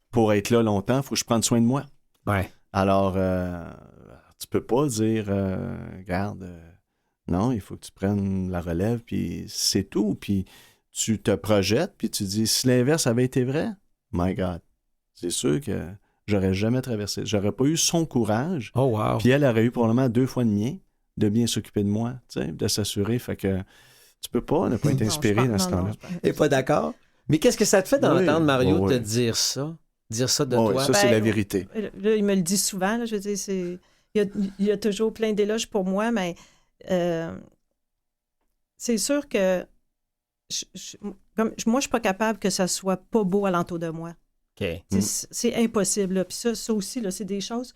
pour être là longtemps, il faut que je prenne soin de moi. Ouais. Alors, tu peux pas dire, regarde, non, il faut que tu prennes la relève, puis c'est tout. Puis tu te projettes, puis tu dis, si l'inverse avait été vrai, my God, c'est sûr que j'aurais jamais traversé. J'aurais pas eu son courage. Oh, wow. Puis elle aurait eu probablement 2 fois le mien de bien s'occuper de moi, tu sais, de s'assurer. Fait que tu peux pas ne pas être inspiré dans ce temps-là. T'es pas d'accord? Mais qu'est-ce que ça te fait d'entendre Mario te dire ça? Dire ça de toi? Ça, c'est la vérité. Là, il me le dit souvent. Là, je veux dire, il y a toujours plein d'éloges pour moi, mais c'est sûr que moi, je suis pas capable que ça soit pas beau alentour de moi. Okay. C'est impossible. Là. Puis ça aussi, là, c'est des choses...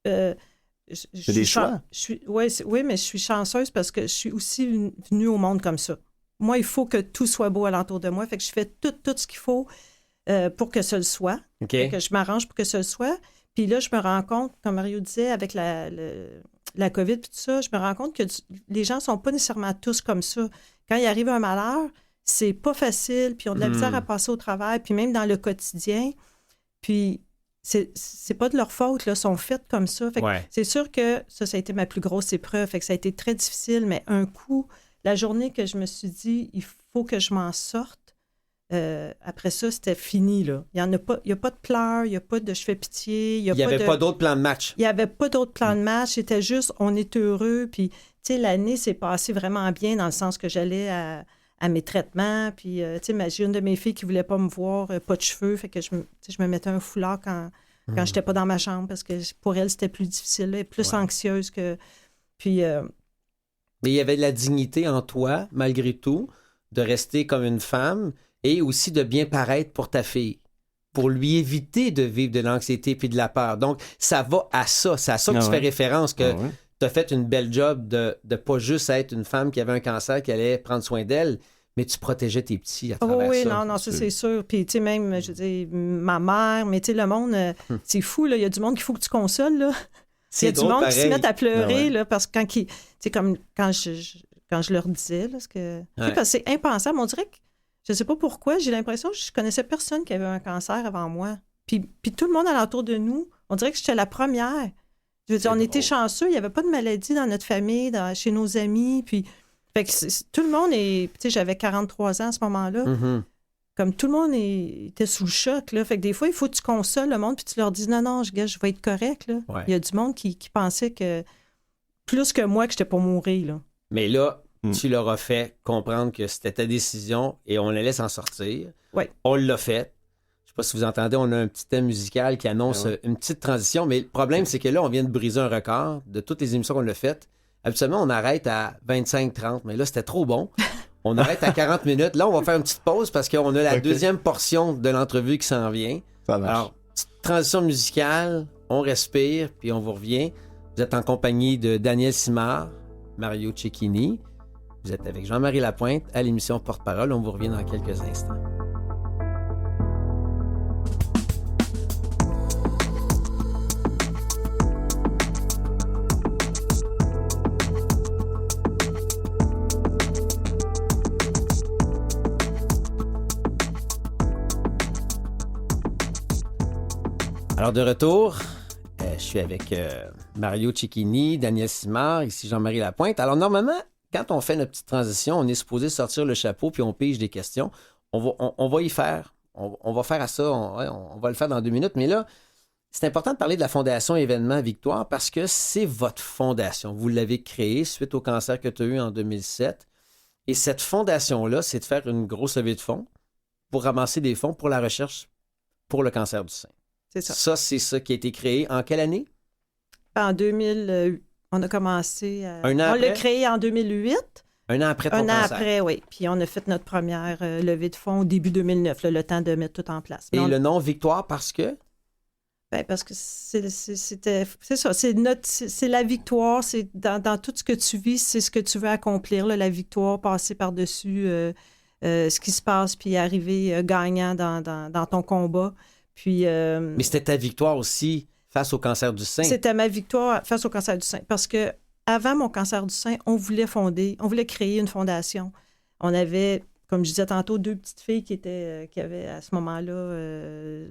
c'est des choix. Oui, mais je suis chanceuse parce que je suis aussi venue au monde comme ça. Moi, il faut que tout soit beau alentour de moi. Fait que je fais tout ce qu'il faut pour que ça le soit. Okay. Que je m'arrange pour que ça le soit. Puis là, je me rends compte, comme Mario disait, avec la COVID et tout ça, je me rends compte que les gens ne sont pas nécessairement tous comme ça. Quand il arrive un malheur, c'est pas facile, puis ils ont de la misère à passer au travail, puis même dans le quotidien. Puis c'est pas de leur faute, là, ils sont faits comme ça. Fait que c'est sûr que ça a été ma plus grosse épreuve. Fait que ça a été très difficile, mais un coup, la journée que je me suis dit, il faut que je m'en sorte, après ça, c'était fini, là. Il n'y a pas de pleurs, il n'y a pas de je fais pitié. Il n'y avait pas d'autre plan de match. Il n'y avait pas d'autre plan de match. C'était juste, on est heureux. Puis, tu sais, l'année s'est passée vraiment bien dans le sens que j'allais à mes traitements. Puis, tu sais, j'ai une de mes filles qui ne voulait pas me voir, pas de cheveux. Fait que je me mettais un foulard quand je n'étais pas dans ma chambre parce que pour elle, c'était plus difficile. Elle est plus anxieuse que... Puis... Mais il y avait de la dignité en toi, malgré tout, de rester comme une femme et aussi de bien paraître pour ta fille, pour lui éviter de vivre de l'anxiété puis de la peur. Donc, ça va à ça. C'est à ça que tu fais référence, que tu as fait une belle job de pas juste être une femme qui avait un cancer, qui allait prendre soin d'elle, mais tu protégeais tes petits à travers ça. Non, ça c'est sûr. Puis, tu sais, même, je dis, ma mère, mais tu sais, le monde, c'est fou, là. Il y a du monde qu'il faut que tu consoles, là. Il y a du monde qui se met à pleurer, là, parce que quand je leur disais, là, parce que c'est impensable. On dirait que, je sais pas pourquoi, j'ai l'impression que je connaissais personne qui avait un cancer avant moi. Puis tout le monde alentour de nous, on dirait que j'étais la première. Je veux dire, on était chanceux, il n'y avait pas de maladie dans notre famille, chez nos amis, puis fait que tout le monde est... Tu sais, j'avais 43 ans à ce moment-là. Comme tout le monde était sous le choc, là. Fait que des fois, il faut que tu consoles le monde, puis tu leur dis, non, je vais être correct, là. Il y a du monde qui pensait que, plus que moi, que j'étais pour mourir, là. Mais là, tu leur as fait comprendre que c'était ta décision et on allait s'en sortir. Oui. On l'a fait. Je pas si vous entendez, on a un petit thème musical qui annonce une petite transition, mais le problème, c'est que là, on vient de briser un record de toutes les émissions qu'on a faites. Habituellement, on arrête à 25-30, mais là, c'était trop bon. On arrête à 40 minutes. Là, on va faire une petite pause parce qu'on a la deuxième portion de l'entrevue qui s'en vient. Ça marche. Alors, petite transition musicale, on respire, puis on vous revient. Vous êtes en compagnie de Daniel Simard, Mario Cecchini. Vous êtes avec Jean-Marie Lapointe à l'émission Porte-Parole. On vous revient dans quelques instants. Alors, de retour, je suis avec Mario Cecchini, Daniel Simard, ici Jean-Marie Lapointe. Alors, normalement, quand on fait notre petite transition, on est supposé sortir le chapeau puis on pige des questions. On va y faire. On va faire à ça. On va le faire dans 2 minutes. Mais là, c'est important de parler de la Fondation Événement Victoire parce que c'est votre fondation. Vous l'avez créée suite au cancer que tu as eu en 2007. Et cette fondation-là, c'est de faire une grosse levée de fonds pour ramasser des fonds pour la recherche pour le cancer du sein. C'est ça. Ça, c'est ça qui a été créé en quelle année? En 2000, on a commencé à... Un an on après? l'a créé en 2008. Un an après ton Un an cancer. après, oui. Puis on a fait notre première levée de fonds au début 2009, là, le temps de mettre tout en place. Et le nom Victoire parce que? Ben, parce que c'est ça, c'est la victoire, c'est dans tout ce que tu vis, c'est ce que tu veux accomplir, là, la victoire, passer par-dessus ce qui se passe, puis arriver gagnant dans ton combat. Puis, Mais c'était ta victoire aussi face au cancer du sein. c'était ma victoire face au cancer du sein. Parce que avant mon cancer du sein, on voulait créer une fondation. On avait, comme je disais tantôt, 2 petites filles qui avaient à ce moment-là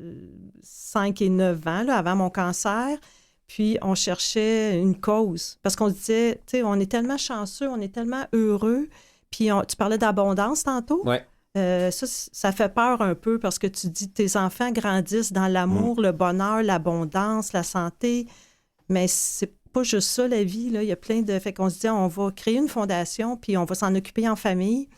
5 et 9 ans, là, avant mon cancer. Puis on cherchait une cause. Parce qu'on se disait, tu sais, on est tellement chanceux, on est tellement heureux. Puis tu parlais d'abondance tantôt. Oui. Ça fait peur un peu parce que tu dis tes enfants grandissent dans l'amour, le bonheur, l'abondance, la santé. Mais c'est pas juste ça, la vie. Là. Il y a plein de... Fait qu'on se dit, on va créer une fondation, puis on va s'en occuper en famille.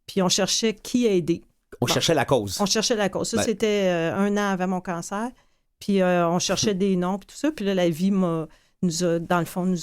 Puis on cherchait qui aider. On cherchait la cause. On cherchait la cause. Ça, c'était 1 an avant mon cancer. Puis on cherchait des noms, puis tout ça. Puis là, la vie nous a, dans le fond,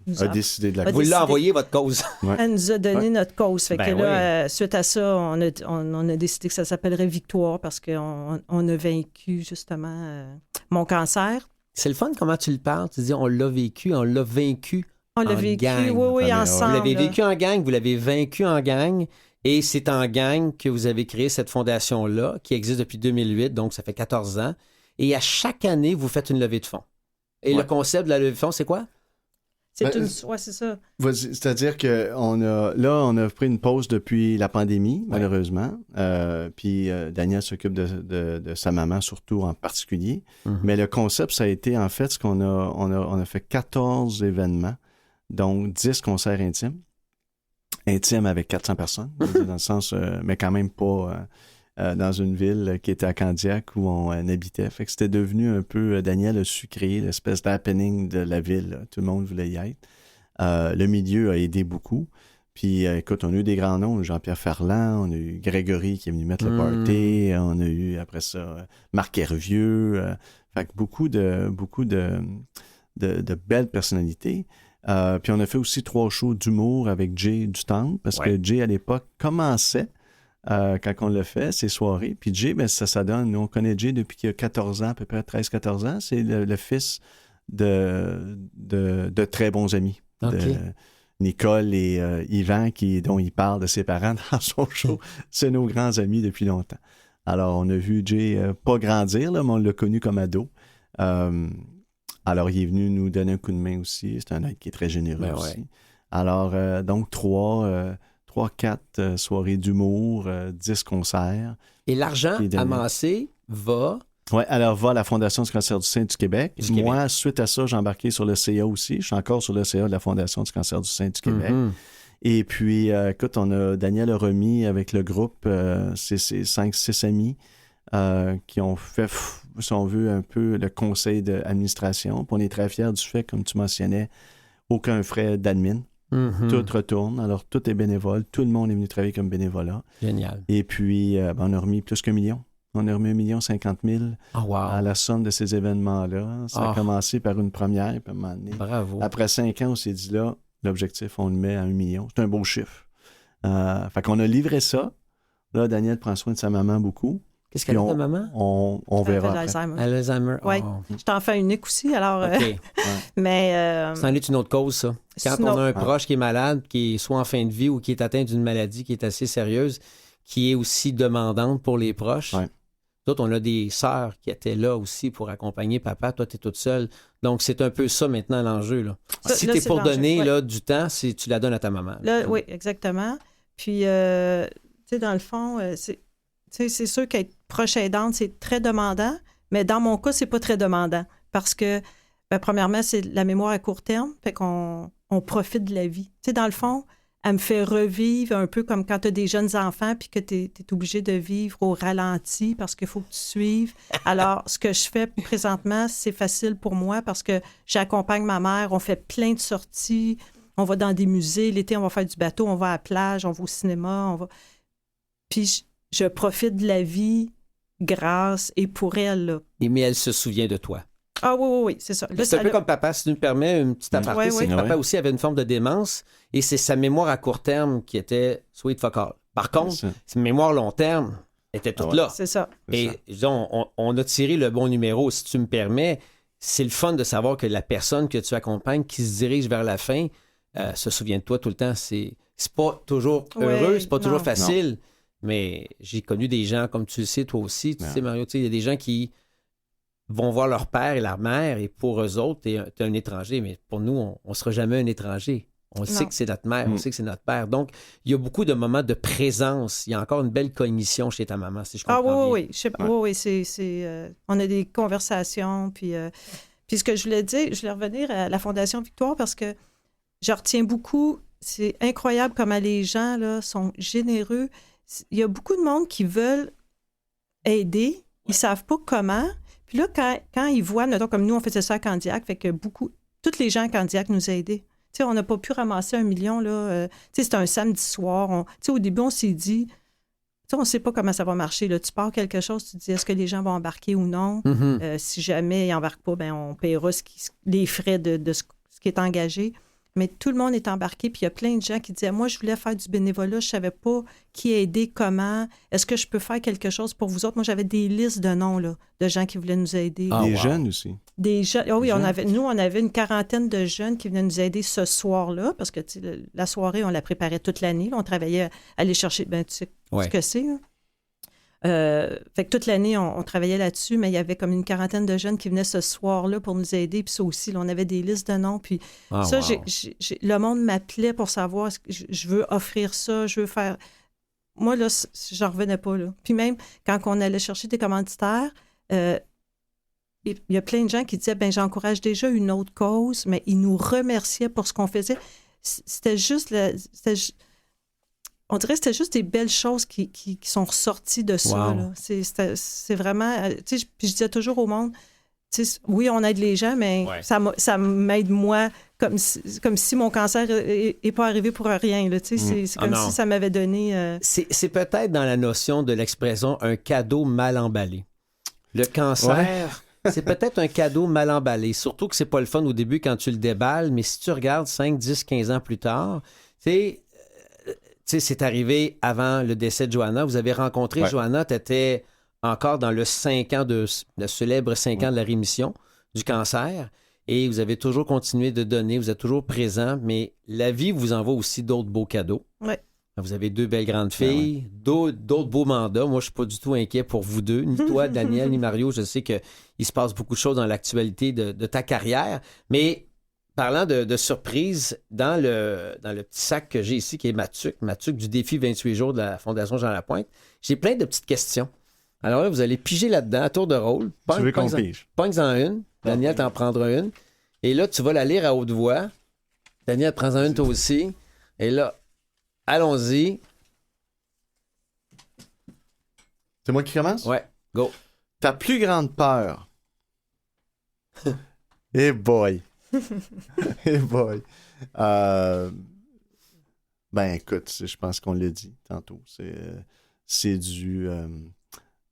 nous a décidé de la Vous cause. l'avez envoyé, votre cause. Elle nous a donné notre cause. Fait Ben que là, suite à ça, on a décidé que ça s'appellerait Victoire parce qu'on a vaincu, justement, mon cancer. C'est le fun comment tu le parles. Tu dis, on l'a vécu, on l'a vaincu. On l'a en vécu, gang. oui, ensemble. Vous l'avez vécu en gang, vous l'avez vaincu en gang. Et c'est en gang que vous avez créé cette fondation-là, qui existe depuis 2008, donc ça fait 14 ans. Et à chaque année, vous faites une levée de fonds. Et le concept de la levée de fonds, c'est quoi? C'est c'est ça. C'est-à-dire qu'on a pris une pause depuis la pandémie, malheureusement. Puis Daniel s'occupe de sa maman, surtout en particulier. Mm-hmm. Mais le concept, ça a été en fait ce qu'on a fait 14 événements, donc 10 concerts intimes. Intimes avec 400 personnes, dans le sens, mais quand même pas dans une ville qui était à Candiac où on habitait. Fait que c'était devenu un peu, Daniel a su créer l'espèce d'happening de la ville. Là. Tout le monde voulait y être. Le milieu a aidé beaucoup. Puis, écoute, on a eu des grands noms, Jean-Pierre Ferland, on a eu Grégory qui est venu mettre le party, on a eu, après ça, Marc Hervieux. Fait que beaucoup de belles personnalités. Puis on a fait aussi 3 shows d'humour avec Jay du Temple, parce que Jay, à l'époque, commençait quand on l'a fait, ces soirées. Puis Jay, ben, ça donne, nous, on connaît Jay depuis qu'il a 14 ans, à peu près 13-14 ans. C'est le fils de très bons amis. Okay. De Nicole et Yvan, dont il parle de ses parents dans son show. C'est nos grands amis depuis longtemps. Alors, on a vu Jay pas grandir, là, mais on l'a connu comme ado. Alors, il est venu nous donner un coup de main aussi. C'est un mec qui est très généreux aussi. Ouais. Alors, donc, 3-4 soirées d'humour, 10 concerts. Et l'argent amassé va... Oui, alors va à la Fondation du cancer du sein du Québec. Moi, suite à ça, j'ai embarqué sur le CA aussi. Je suis encore sur le CA de la Fondation du cancer du sein du Québec. Mm-hmm. Et puis, écoute, Daniel a remis avec le groupe, ses 5-6 amis qui ont fait, si on veut, un peu le conseil d'administration. Puis on est très fiers du fait, comme tu mentionnais, aucun frais d'admin. Mm-hmm. Tout retourne. Alors, tout est bénévole. Tout le monde est venu travailler comme bénévolat. Génial. Et puis, on a remis plus qu'1 million On a remis 1,50 000 Oh, wow. à la somme de ces événements-là. Ça a commencé par une première, puis à un moment donné. Bravo. Après 5 ans, on s'est dit là, l'objectif, on le met à 1 million. C'est un beau chiffre. Fait qu'on a livré ça. Là, Daniel prend soin de sa maman beaucoup. Qu'est-ce qu'elle a de maman? On verra. Elle a Après. l'Alzheimer. Alzheimer. Oui, Oh. je t'en fais unique aussi, alors... OK. mais... C'en est une autre cause, ça. Quand on a un proche qui est malade, qui est soit en fin de vie ou qui est atteint d'une maladie qui est assez sérieuse, qui est aussi demandante pour les proches. Ouais. D'autres, on a des sœurs qui étaient là aussi pour accompagner papa. Toi, tu es toute seule. Donc, c'est un peu ça maintenant l'enjeu. Là. Si tu es pour donner là, du temps, tu la donnes à ta maman. Là, oui, exactement. Puis, tu sais, dans le fond, c'est sûr qu'être proche aidante, c'est très demandant, mais dans mon cas, c'est pas très demandant parce que, premièrement, c'est la mémoire à court terme, fait qu'on profite de la vie. Tu sais, dans le fond, elle me fait revivre un peu comme quand tu as des jeunes enfants puis que tu es obligé de vivre au ralenti parce qu'il faut que tu suives. Alors, ce que je fais présentement, c'est facile pour moi parce que j'accompagne ma mère, on fait plein de sorties, on va dans des musées, l'été, on va faire du bateau, on va à la plage, on va au cinéma, on va... Puis je profite de la vie grâce et pour elle. Là. Mais elle se souvient de toi. Ah oui, c'est ça. Là, c'est un peu comme papa, si tu me permets, une petite aparté, c'est que papa aussi avait une forme de démence et c'est sa mémoire à court terme qui était sweet fuck all. Par contre, sa mémoire long terme était toute là. C'est ça. Et disons, on a tiré le bon numéro, si tu me permets. C'est le fun de savoir que la personne que tu accompagnes qui se dirige vers la fin se souvient de toi tout le temps. C'est pas toujours heureux, c'est pas toujours facile, mais j'ai connu des gens, comme tu le sais, toi aussi, tu sais, Mario, il y a des gens qui vont voir leur père et leur mère, et pour eux autres, t'es un étranger, mais pour nous, on ne sera jamais un étranger. On sait que c'est notre mère, on sait que c'est notre père. Donc, il y a beaucoup de moments de présence. Il y a encore une belle cognition chez ta maman, si je comprends bien. Oui. On a des conversations. Puis ce que je voulais dire, je voulais revenir à la Fondation Victoire parce que je retiens beaucoup. C'est incroyable comment les gens là, sont généreux. Il y a beaucoup de monde qui veulent aider. Ils ne savent pas comment. Puis là, quand ils voient, mettons, comme nous, on faisait ça à Candiac, fait que tous les gens à Candiac nous ont aidés. Tu sais, on n'a pas pu ramasser 1 million, là. Tu sais, c'était un samedi soir. Tu sais, au début, on s'est dit, tu sais, on ne sait pas comment ça va marcher, là. Tu pars quelque chose, tu te dis, est-ce que les gens vont embarquer ou non? Si jamais ils n'embarquent pas, ben on paiera les frais de ce qui est engagé. Mais tout le monde est embarqué, puis il y a plein de gens qui disaient, moi, je voulais faire du bénévolat, je ne savais pas qui aider, comment, est-ce que je peux faire quelque chose pour vous autres? Moi, j'avais des listes de noms, là, de gens qui voulaient nous aider. Des jeunes aussi. Des jeunes, oui, on avait une 40aine de jeunes qui venaient nous aider ce soir-là, parce que la soirée, on la préparait toute l'année, là, on travaillait à aller chercher, tu sais ce que c'est, là. Fait que toute l'année, on travaillait là-dessus, mais il y avait comme une 40aine de jeunes qui venaient ce soir-là pour nous aider. Puis ça aussi, là, on avait des listes de noms. Puis le monde m'appelait pour savoir, je veux offrir ça, je veux faire... Moi, là, j'en revenais pas, là. Puis même, quand on allait chercher des commanditaires, il y a plein de gens qui disaient, ben j'encourage déjà une autre cause, mais ils nous remerciaient pour ce qu'on faisait. C'était juste... On dirait que c'était juste des belles choses qui sont ressorties de ça. Là. C'est vraiment... Tu sais, puis je disais toujours au monde, tu sais, oui, on aide les gens, mais ça m'aide moi comme si mon cancer n'est pas arrivé pour rien. Là, tu sais, c'est comme si ça m'avait donné... C'est peut-être dans la notion de l'expression « un cadeau mal emballé ». Le cancer... C'est peut-être un cadeau mal emballé. Surtout que c'est pas le fun au début quand tu le déballes, mais si tu regardes 5, 10, 15 ans plus tard, tu sais, c'est arrivé avant le décès de Johanna. Vous avez rencontré Johanna, tu étais encore dans le célèbre 5 ans de la rémission du cancer. Et vous avez toujours continué de donner, vous êtes toujours présent, mais la vie vous envoie aussi d'autres beaux cadeaux. Ouais. Vous avez 2 belles grandes filles, d'autres beaux mandats. Moi, je ne suis pas du tout inquiet pour vous deux, ni toi, Daniel, ni Mario. Je sais qu'il se passe beaucoup de choses dans l'actualité de ta carrière. Mais parlant de surprise, dans le petit sac que j'ai ici, qui est Matuc du défi 28 jours de la Fondation Jean Lapointe, j'ai plein de petites questions. Alors là, vous allez piger là-dedans à tour de rôle. Tu veux qu'on pige? Pogne-en une. Daniel t'en prendra une. Et là, tu vas la lire à haute voix. Daniel, prends-en une toi aussi. Et là, allons-y. C'est moi qui commence? Ouais, go. Ta plus grande peur? Eh boy! Eh boy! Ben écoute, je pense qu'on l'a dit tantôt. C'est du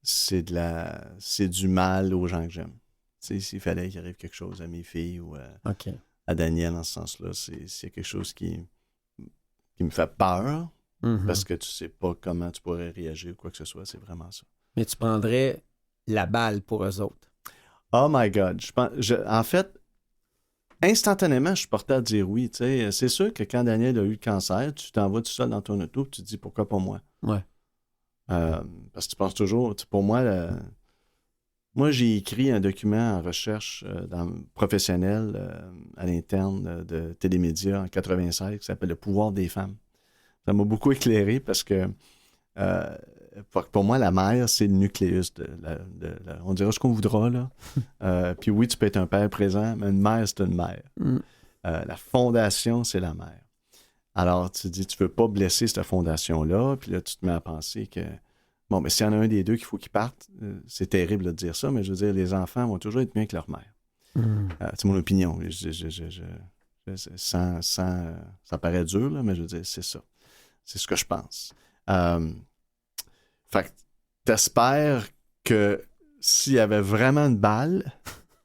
c'est du mal aux gens que j'aime. Tu sais, s'il fallait qu'il arrive quelque chose à mes filles ou à Daniel en ce sens-là, c'est quelque chose qui me fait peur parce que tu sais pas comment tu pourrais réagir ou quoi que ce soit. C'est vraiment ça. Mais tu prendrais la balle pour eux autres. Oh my God. En fait, instantanément, je suis porté à dire oui. Tu sais, c'est sûr que quand Daniel a eu le cancer, tu t'envoies tout seul dans ton auto et tu te dis pourquoi pas moi. Ouais. Parce que tu penses toujours, pour moi, moi j'ai écrit un document en recherche professionnelle à l'interne de Télémédia en 96 qui s'appelle Le pouvoir des femmes. Ça m'a beaucoup éclairé parce que pour moi, la mère, c'est le nucléus. On dira ce qu'on voudra, là. Puis oui, tu peux être un père présent, mais une mère, c'est une mère. La fondation, c'est la mère. Alors, tu dis, tu veux pas blesser cette fondation-là, puis là, tu te mets à penser que, bon, mais s'il y en a un des deux qu'il faut qu'il parte, c'est terrible de dire ça, mais je veux dire, les enfants vont toujours être mieux que leur mère. C'est mon opinion. Ça paraît dur, là, mais je veux dire, c'est ça. C'est ce que je pense. Fait que t'espères que s'il y avait vraiment une balle,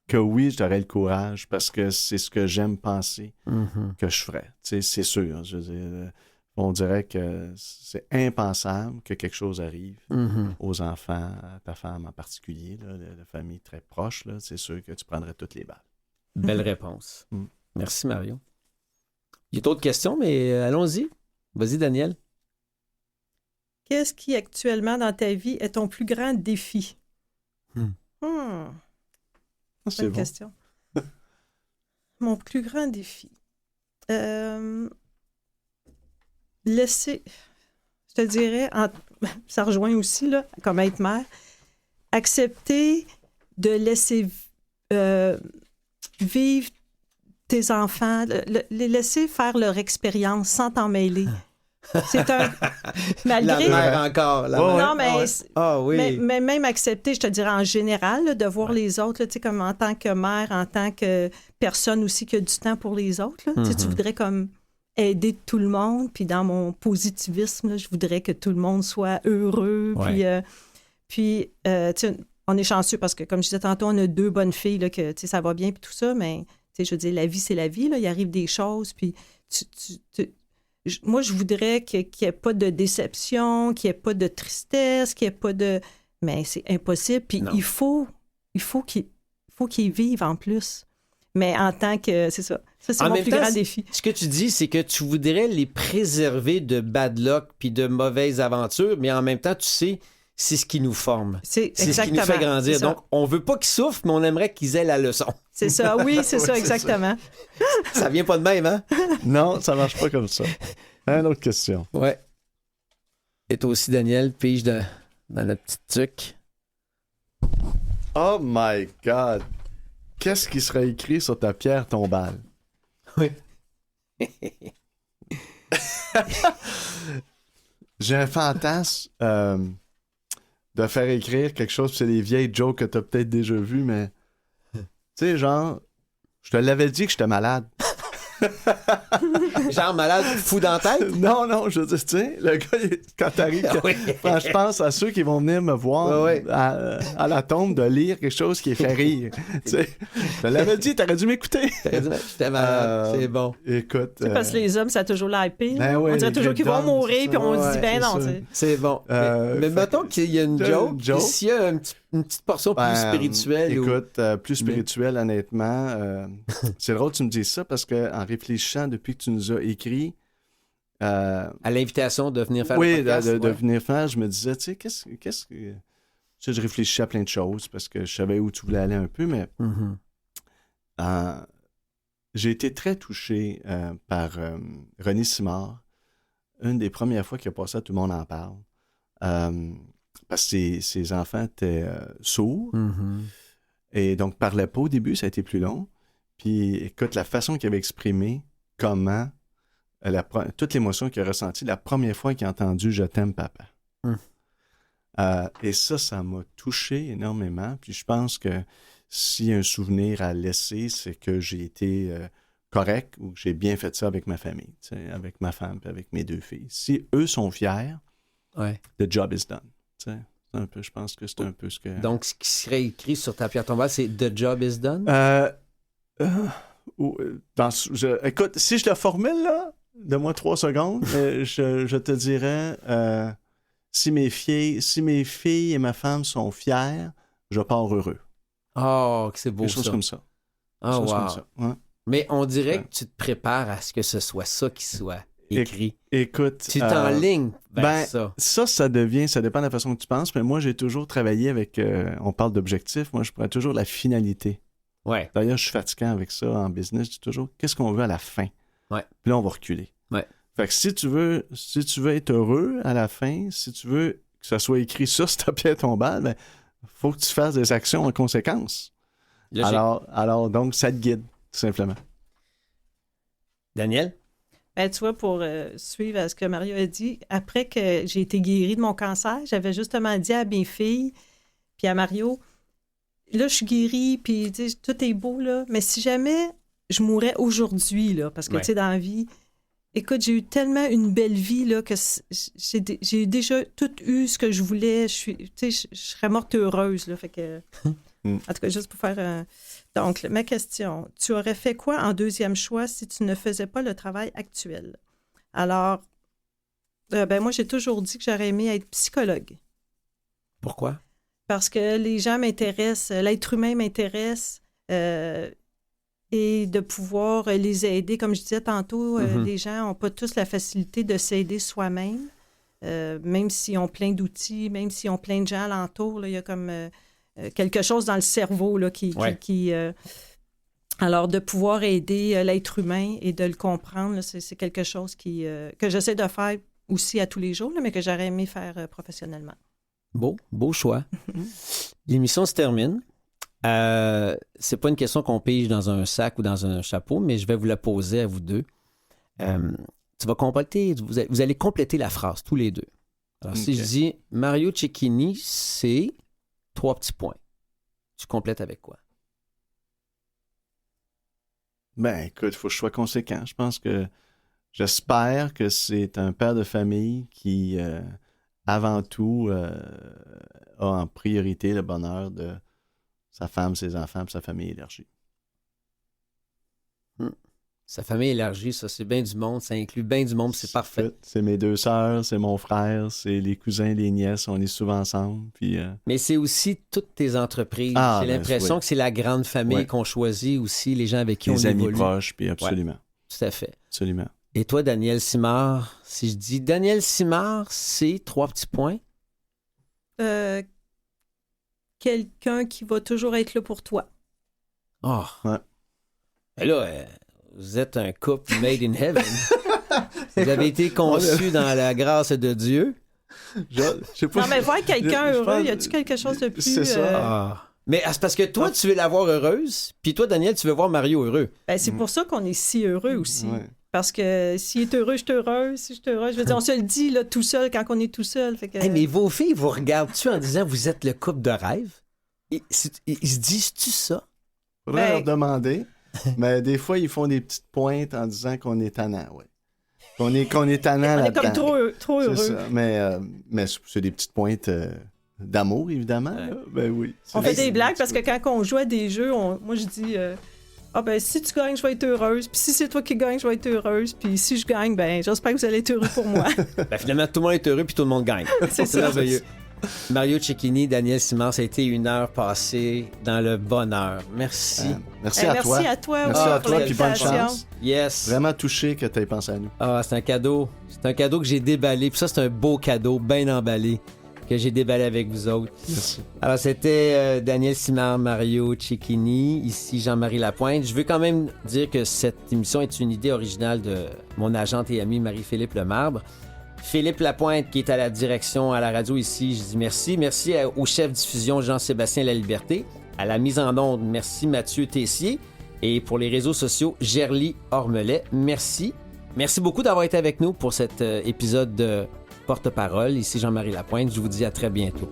que oui, j'aurais le courage parce que c'est ce que j'aime penser que je ferais. Tu sais, c'est sûr. Je veux dire, on dirait que c'est impensable que quelque chose arrive aux enfants, à ta femme en particulier, là, la famille très proche. Là, c'est sûr que tu prendrais toutes les balles. Belle réponse. Merci, Mario. Il y a d'autres questions, mais allons-y. Vas-y, Daniel. Qu'est-ce qui, actuellement, dans ta vie, est ton plus grand défi? C'est Bonne bon. question. Mon plus grand défi. Laisser, je te dirais, ça rejoint aussi, là, comme être mère, accepter de laisser vivre tes enfants, les laisser faire leur expérience sans t'en mêler. C'est un... Malgré... La mère encore. Non, mais... Ah oui. Mais même accepter, je te dirais en général, là, de voir les autres, tu sais, comme en tant que mère, en tant que personne aussi qui a du temps pour les autres. Là, tu voudrais comme aider tout le monde. Puis dans mon positivisme, là, je voudrais que tout le monde soit heureux. Ouais. Puis tu sais, on est chanceux parce que, comme je disais tantôt, on a 2 bonnes filles, là, que tu sais, ça va bien, puis tout ça. Mais tu sais, je veux dire, la vie, c'est la vie. Là, il arrive des choses, puis moi, je voudrais qu'il n'y ait pas de déception, qu'il n'y ait pas de tristesse, qu'il n'y ait pas de... Mais c'est impossible. Puis il faut qu'ils vivent en plus. Mais en tant que... C'est ça. Ça, c'est mon plus grand défi. Ce que tu dis, c'est que tu voudrais les préserver de bad luck puis de mauvaises aventures, mais en même temps, tu sais, c'est ce qui nous forme. C'est ce qui nous fait grandir. Donc, on veut pas qu'ils souffrent, mais on aimerait qu'ils aient la leçon. C'est ça, oui, c'est ça, exactement. Ça vient pas de même, hein? Non, ça marche pas comme ça. Une autre question. Ouais. Et toi aussi, Daniel, pige dans notre petit truc. Oh my God! Qu'est-ce qui serait écrit sur ta pierre tombale? Oui. J'ai un fantasme de faire écrire quelque chose, c'est des vieilles jokes que t'as peut-être déjà vues, mais tu sais, genre, je te l'avais dit que j'étais malade. Genre malade, fou dans la tête? Non, je veux dire, tu sais, le gars, quand t'arrives, quand je pense à ceux qui vont venir me voir à la tombe de lire quelque chose qui est fait rire. Tu sais, je te l'avais dit, t'aurais dû m'écouter. J'étais malade, c'est bon. Écoute. C'est parce que les hommes, ça a toujours l'air pire. Ben ouais, on dirait toujours qu'ils vont mourir, puis on se dit, ben non. C'est bon. Mais mettons qu'il y a une joke. S'il y a une petite portion plus spirituelle. Écoute, plus spirituelle, honnêtement. C'est drôle que tu me dises ça parce qu'en réfléchissant depuis que tu nous as écrit. À l'invitation de venir faire le podcast. Oui, de venir faire, je me disais, tu sais, qu'est-ce que. Tu sais, je réfléchissais à plein de choses parce que je savais où tu voulais aller un peu, mais. J'ai été très touché par René Simard. Une des premières fois qu'il a passé, tout le monde en parle. Parce que ses enfants étaient sourds. Et donc, parlaient pas au début, ça a été plus long. Puis, écoute, la façon qu'il avait exprimé comment, toute l'émotion qu'il a ressentie la première fois qu'il a entendu « Je t'aime, papa ». Et ça m'a touché énormément. Puis, je pense que s'il y a un souvenir à laisser, c'est que j'ai été correct ou que j'ai bien fait ça avec ma famille, avec ma femme et avec mes 2 filles. Si eux sont fiers, the job is done. T'sais. Je pense que c'est un peu ce que... Donc, ce qui serait écrit sur ta pierre tombale, c'est « The job is done ». Écoute, si je le formule, là, donne-moi 3 secondes, je te dirais, si mes filles et ma femme sont fières, je pars heureux. Oh, que c'est beau, Quelque chose ça. comme ça. Oh, wow. Comme ça. Ouais. Mais on dirait que tu te prépares à ce que ce soit ça qui soit écrit. Écoute... Tu t'enlignes vers ça. Ça dépend de la façon que tu penses, mais moi, j'ai toujours travaillé avec... on parle d'objectifs, moi, je prends toujours la finalité. Ouais. D'ailleurs, je suis fatiguant avec ça en business. Je dis toujours, qu'est-ce qu'on veut à la fin? Ouais. Puis là, on va reculer. Ouais. Fait que si tu veux être heureux à la fin, si tu veux que ça soit écrit sur ta pierre tombale, ben, faut que tu fasses des actions en conséquence. Alors, donc, ça te guide, tout simplement. Daniel? Ben, tu vois, pour suivre à ce que Mario a dit, après que j'ai été guérie de mon cancer, j'avais justement dit à mes filles, puis à Mario, là, je suis guérie, puis tout est beau, là, mais si jamais je mourais aujourd'hui, là, parce que, tu sais, dans la vie, écoute, j'ai eu tellement une belle vie, là, que j'ai déjà tout eu ce que je voulais. Je serais morte heureuse, là, fait que... En tout cas, juste pour faire un... Donc, ma question, tu aurais fait quoi en deuxième choix si tu ne faisais pas le travail actuel? Alors, moi, j'ai toujours dit que j'aurais aimé être psychologue. Pourquoi? Parce que les gens m'intéressent, l'être humain m'intéresse, et de pouvoir les aider. Comme je disais tantôt, les gens n'ont pas tous la facilité de s'aider soi-même, même s'ils ont plein d'outils, même s'ils ont plein de gens alentour. Là, il y a comme quelque chose dans le cerveau là, qui alors, de pouvoir aider l'être humain et de le comprendre, là, c'est quelque chose que j'essaie de faire aussi à tous les jours, là, mais que j'aurais aimé faire professionnellement. Beau choix. L'émission se termine. C'est pas une question qu'on pige dans un sac ou dans un chapeau, mais je vais vous la poser à vous deux. Tu vas compléter, vous allez compléter la phrase, tous les deux. Alors, si je dis Mario Cecchini, c'est 3 petits points. Tu complètes avec quoi? Ben, écoute, il faut que je sois conséquent. J'espère que c'est un père de famille qui, avant tout, a en priorité le bonheur de sa femme, ses enfants et sa famille élargie. Sa famille élargie, ça, c'est bien du monde. Ça inclut bien du monde, c'est parfait. C'est mes 2 sœurs, c'est mon frère, c'est les cousins, les nièces, on est souvent ensemble. Puis, Mais c'est aussi toutes tes entreprises. J'ai l'impression que c'est la grande famille qu'on choisit aussi, les gens avec qui on évolue. Les amis proches, puis absolument. Ouais, tout à fait. Absolument. Et toi, Daniel Simard, si je dis Daniel Simard, c'est 3 petits points? Quelqu'un qui va toujours être là pour toi. Oh. Ouais. Et là, vous êtes un couple made in heaven. Vous avez été conçus dans la grâce de Dieu. Je sais pas. Non, mais voir quelqu'un heureux, y a-tu quelque chose de plus... C'est ça. Mais c'est parce que toi, tu veux la voir heureuse, puis toi, Daniel, tu veux voir Mario heureux. Ben, c'est pour ça qu'on est si heureux aussi. Ouais. Parce que s'il est heureux, je suis heureuse. Si je suis heureuse, je veux dire, on se le dit là, tout seul quand on est tout seul. Fait que... Hey, mais vos filles vous regardent-tu en disant vous êtes le couple de rêve? Ils se disent-tu ça? Faudrait leur demander. Mais des fois, ils font des petites pointes en disant qu'on est tannant, ouais. Qu'on est tannant là-dedans. On est comme trop heureux. C'est ça. Mais c'est des petites pointes d'amour, évidemment. Ben oui. On fait des blagues parce que quand on joue à des jeux, moi je dis si tu gagnes, je vais être heureuse. Puis si c'est toi qui gagnes, je vais être heureuse. Puis si je gagne, ben j'espère que vous allez être heureux pour moi. Finalement, tout le monde est heureux puis tout le monde gagne. C'est merveilleux. Mario Cecchini, Daniel Simard, ça a été 1 heure passée dans le bonheur. Merci. Merci à toi. Merci à toi. Merci à toi, puis bonne chance. Yes. Vraiment touché que tu aies pensé à nous. C'est un cadeau. C'est un cadeau que j'ai déballé. Puis ça, c'est un beau cadeau, bien emballé, que j'ai déballé avec vous autres. Merci. Alors, c'était Daniel Simard, Mario Cecchini, ici Jean-Marie Lapointe. Je veux quand même dire que cette émission est une idée originale de mon agente et amie Marie-Philippe Lemarbre. Philippe Lapointe, qui est à la direction à la radio ici, je dis merci. Merci au chef diffusion Jean-Sébastien Laliberté. À la mise en onde, merci Mathieu Tessier. Et pour les réseaux sociaux, Gerly Ormelet. Merci. Merci beaucoup d'avoir été avec nous pour cet épisode de Porte-Parole. Ici Jean-Marie Lapointe. Je vous dis à très bientôt.